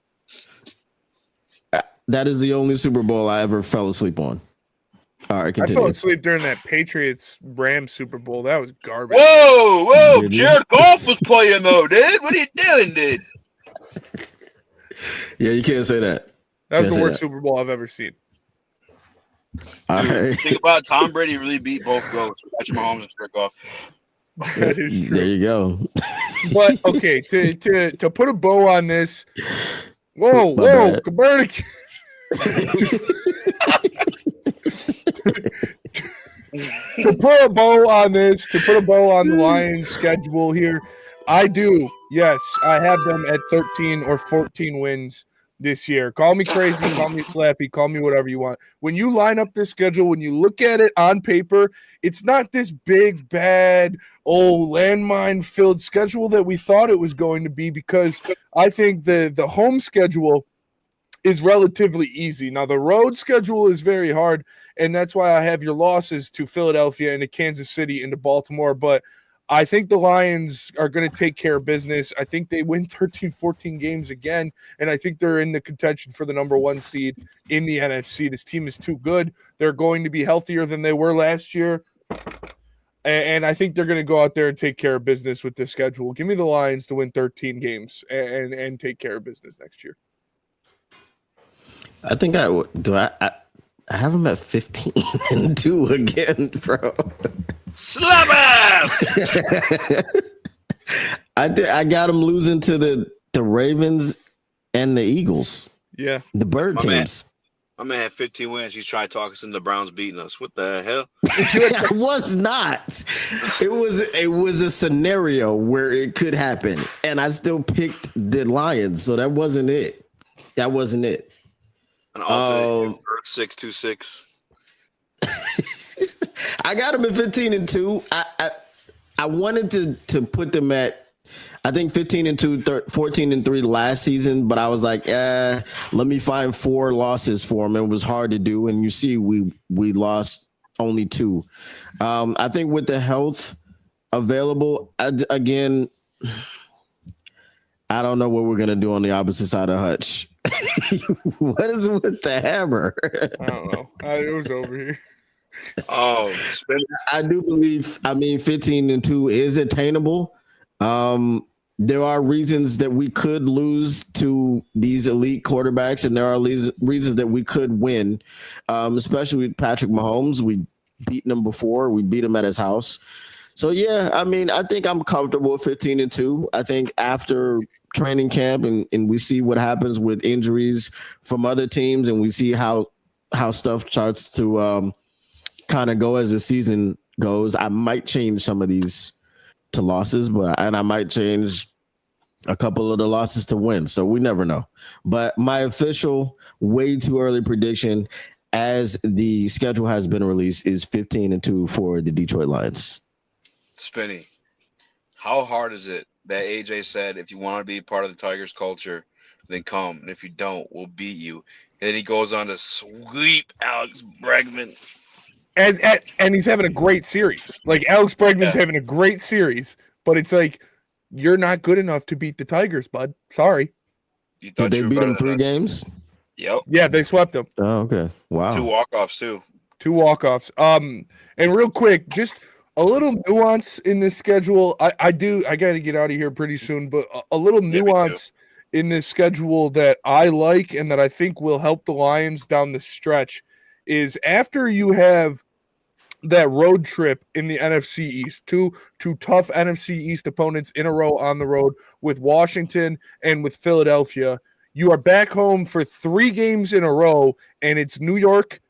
That is the only Super Bowl I ever fell asleep on. All right, I continue. fell asleep during that Patriots-Rams Super Bowl. That was garbage. Whoa! Did you? Jared Goff was playing though, dude. What are you doing, dude? Yeah, you can't say that. That was Can't the say worst that. Super Bowl I've ever seen. All Dude, right. think about it, Tom Brady really beat both goats, Patrick Mahomes and Jared Goff. That is true. There you go. But okay, to put a bow on this. Whoa, My whoa, bad. Copernicus. To put a bow on this, to put a bow on the Lions' schedule here, I do. Yes, I have them at 13 or 14 wins this year. Call me crazy, call me slappy, call me whatever you want. When you line up this schedule, when you look at it on paper, it's not this big, bad, landmine-filled schedule that we thought it was going to be, because I think the home schedule is relatively easy. Now, the road schedule is very hard, and that's why I have your losses to Philadelphia and to Kansas City and to Baltimore, but I think the Lions are going to take care of business. I think they win 13, 14 games again, and I think they're in the contention for the number 1 seed in the NFC. This team is too good. They're going to be healthier than they were last year, and I think they're going to go out there and take care of business with this schedule. Give me the Lions to win 13 games and take care of business next year. I think I have them at 15-2 again, bro. Slap ass! I got them losing to the Ravens and the Eagles. Yeah. The bird teams. My man had 15 wins. He's trying to talk us into the Browns beating us. What the hell? I was not. It was a scenario where it could happen, and I still picked the Lions, so that wasn't it. That wasn't it. An alternate Earth 626. I got them at 15-2. I wanted to put them at, I think 15-2, 14-3 last season, but I was like, let me find 4 losses for them. It was hard to do, and you see, we lost only 2. I think with the health available, again, I don't know what we're gonna do on the opposite side of Hutch. What is it with the hammer? I don't know. It was over here. Oh, I do believe, 15-2 is attainable. There are reasons that we could lose to these elite quarterbacks, and there are reasons that we could win, especially with Patrick Mahomes. We beaten him before. We beat him at his house. So, yeah, I think I'm comfortable with 15-2. I think after training camp and we see what happens with injuries from other teams, and we see how stuff starts to kind of go as the season goes, I might change some of these to losses, and I might change a couple of the losses to wins. So we never know. But my official way too early prediction, as the schedule has been released, is 15-2 for the Detroit Lions. Spinny, how hard is it that AJ said, if you want to be part of the Tigers culture, then come, and if you don't, we'll beat you. And then he goes on to sweep Alex Bregman. And he's having a great series. Like, Alex Bregman's having a great series, but it's like, you're not good enough to beat the Tigers, bud. Sorry. Did they beat them 3 games? Yep. Yeah, they swept them. Oh, okay. Wow. 2 walk-offs, too. 2 walk-offs. And real quick, just a little nuance in this schedule. I got to get out of here pretty soon, but a little nuance in this schedule that I like and that I think will help the Lions down the stretch is after you have that road trip in the NFC East, two tough NFC East opponents in a row on the road with Washington and with Philadelphia, you are back home for 3 games in a row, and it's New York,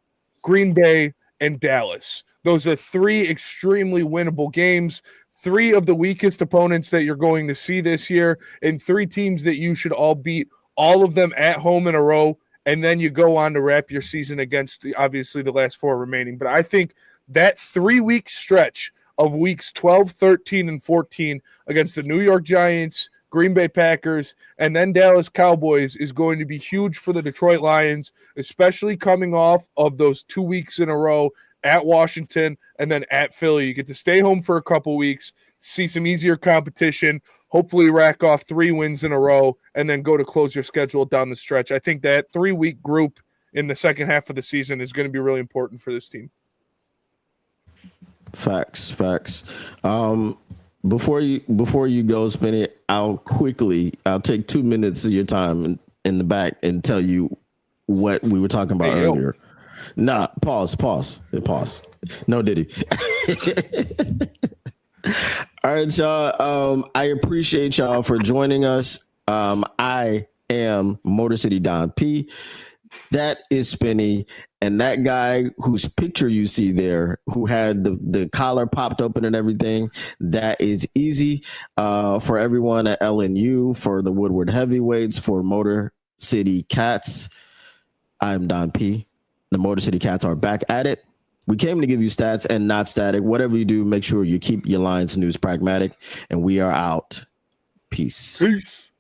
Green Bay, and Dallas. Those are 3 extremely winnable games, 3 of the weakest opponents that you're going to see this year, and 3 teams that you should all beat, all of them at home in a row, and then you go on to wrap your season against, obviously, the last 4 remaining. But I think that 3-week stretch of weeks 12, 13, and 14 against the New York Giants, Green Bay Packers, and then Dallas Cowboys is going to be huge for the Detroit Lions, especially coming off of those 2 weeks in a row at Washington and then at Philly. You get to stay home for a couple weeks, see some easier competition, hopefully rack off 3 wins in a row, and then go to close your schedule down the stretch. I think that 3-week group in the second half of the season is going to be really important for this team. Facts. Before you go, Spinny, I'll take 2 minutes of your time in the back and tell you what we were talking about earlier. Nah, pause. No Diddy. All right, y'all. I appreciate y'all for joining us. I am Motor City Don P. That is Spinny, and that guy whose picture you see there, who had the collar popped open and everything, that is Easy. For everyone at LNU, for the Woodward Heavyweights, for Motor City Cats. I'm Don P. The Motor City Cats are back at it. We came to give you stats and not static. Whatever you do, make sure you keep your Lions news pragmatic. And we are out. Peace. Peace.